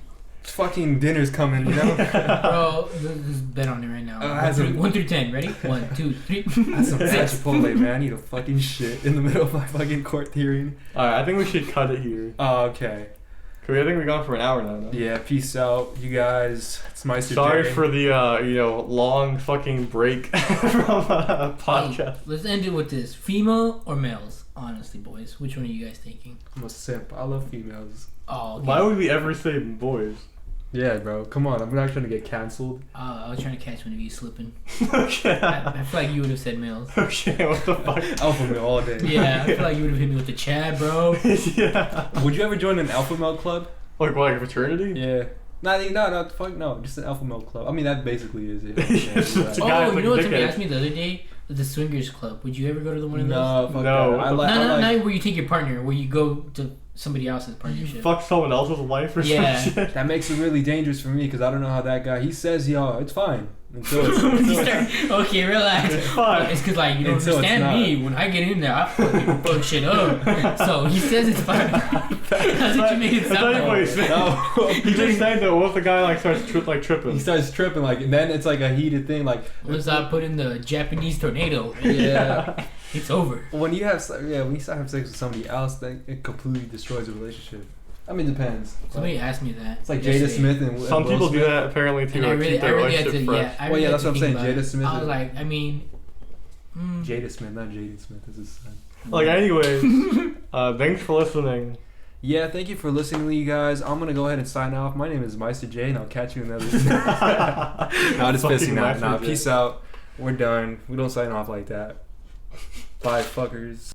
S3: Fucking dinner's coming,
S1: Bro, this bet on it right now.
S3: I had some-
S1: 1 through 10. Ready? 1, 2, 3.
S3: That's some bad Chipotle, man. I need a fucking shit in the middle of my fucking court hearing.
S2: Alright, I think we should cut it here.
S3: Oh, okay.
S2: I think we've gone for an hour now. No?
S3: Yeah, peace out, you guys. It's my
S2: Sorry for the long fucking break from podcast.
S1: Hey, let's end it with this. Female or males? Honestly, boys. Which one are you guys taking?
S3: I'm a simp. I love females.
S1: Oh, okay.
S2: Why would we ever say boys?
S3: Yeah, bro. Come on. I'm not trying to get canceled.
S1: I was trying to catch one of you slipping.
S2: Okay.
S1: I feel like you would have said males.
S2: Okay, what the fuck?
S3: Alpha male all day.
S1: Yeah, I feel like you would have hit me with the Chad, bro.
S2: Yeah.
S3: Would you ever join an alpha male club?
S2: Like what, like a fraternity?
S3: Yeah. No, fuck no. Just an alpha male club. I mean, that basically is it.
S2: It's
S3: Yeah,
S2: just a
S3: you're
S2: guy
S1: Oh,
S2: with,
S1: you know
S2: like,
S1: what somebody
S2: dickhead.
S1: asked me the other day? The swingers club. Would you ever go to the one of those?
S3: No, fuck
S2: No,
S3: that.
S2: what
S3: I
S2: the
S3: like.
S1: No,
S3: I like
S1: not where you take your partner. Where you go to somebody else's partnership.
S2: Fuck someone else's wife or
S1: Yeah.
S2: some shit.
S3: That makes it really dangerous for me because I don't know how that guy. He says, "Yo, it's fine." Until it's,
S1: Okay, relax.
S2: It's fine.
S1: It's because like you don't
S3: Until it's
S1: understand
S3: not.
S1: me. When I get in there, I fuck shit up. So he says it's fine. That's what you make it
S2: That's
S1: sound
S2: not even what he
S1: like.
S2: said.
S3: No.
S2: He just said that. What if the guy like starts tripping?
S3: He starts tripping like, and then it's like a heated thing. Like
S1: Once I put in the Japanese tornado,
S3: yeah.
S1: it's over.
S3: When you have when you start having sex with somebody else, then it completely destroys the relationship. I mean, it depends.
S1: Somebody asked me that.
S3: It's like
S1: yesterday.
S3: Jada Smith and
S2: Some
S3: Will
S2: people do
S3: Smith.
S2: that apparently
S1: And
S2: to
S1: I really
S2: keep their
S1: had
S2: relationship
S1: to,
S2: fresh.
S1: yeah. I
S3: Well,
S1: really
S3: yeah,
S1: had
S3: that's
S1: to
S3: what I'm
S1: think
S3: saying.
S1: about
S3: Jada
S1: it.
S3: Smith
S1: I was
S3: is-
S1: like, I mean,
S3: Jada Smith, not Jaden Smith. This is son.
S2: Like anyway, thanks for listening.
S3: Yeah, thank you for listening, you guys. I'm gonna go ahead and sign off. My name is Meister J, and I'll catch you in another. No, just
S2: Fucking
S3: pissing out.
S2: Meister
S3: Nah,
S2: J.
S3: peace out. We're done. We don't sign off like that. Bye, fuckers.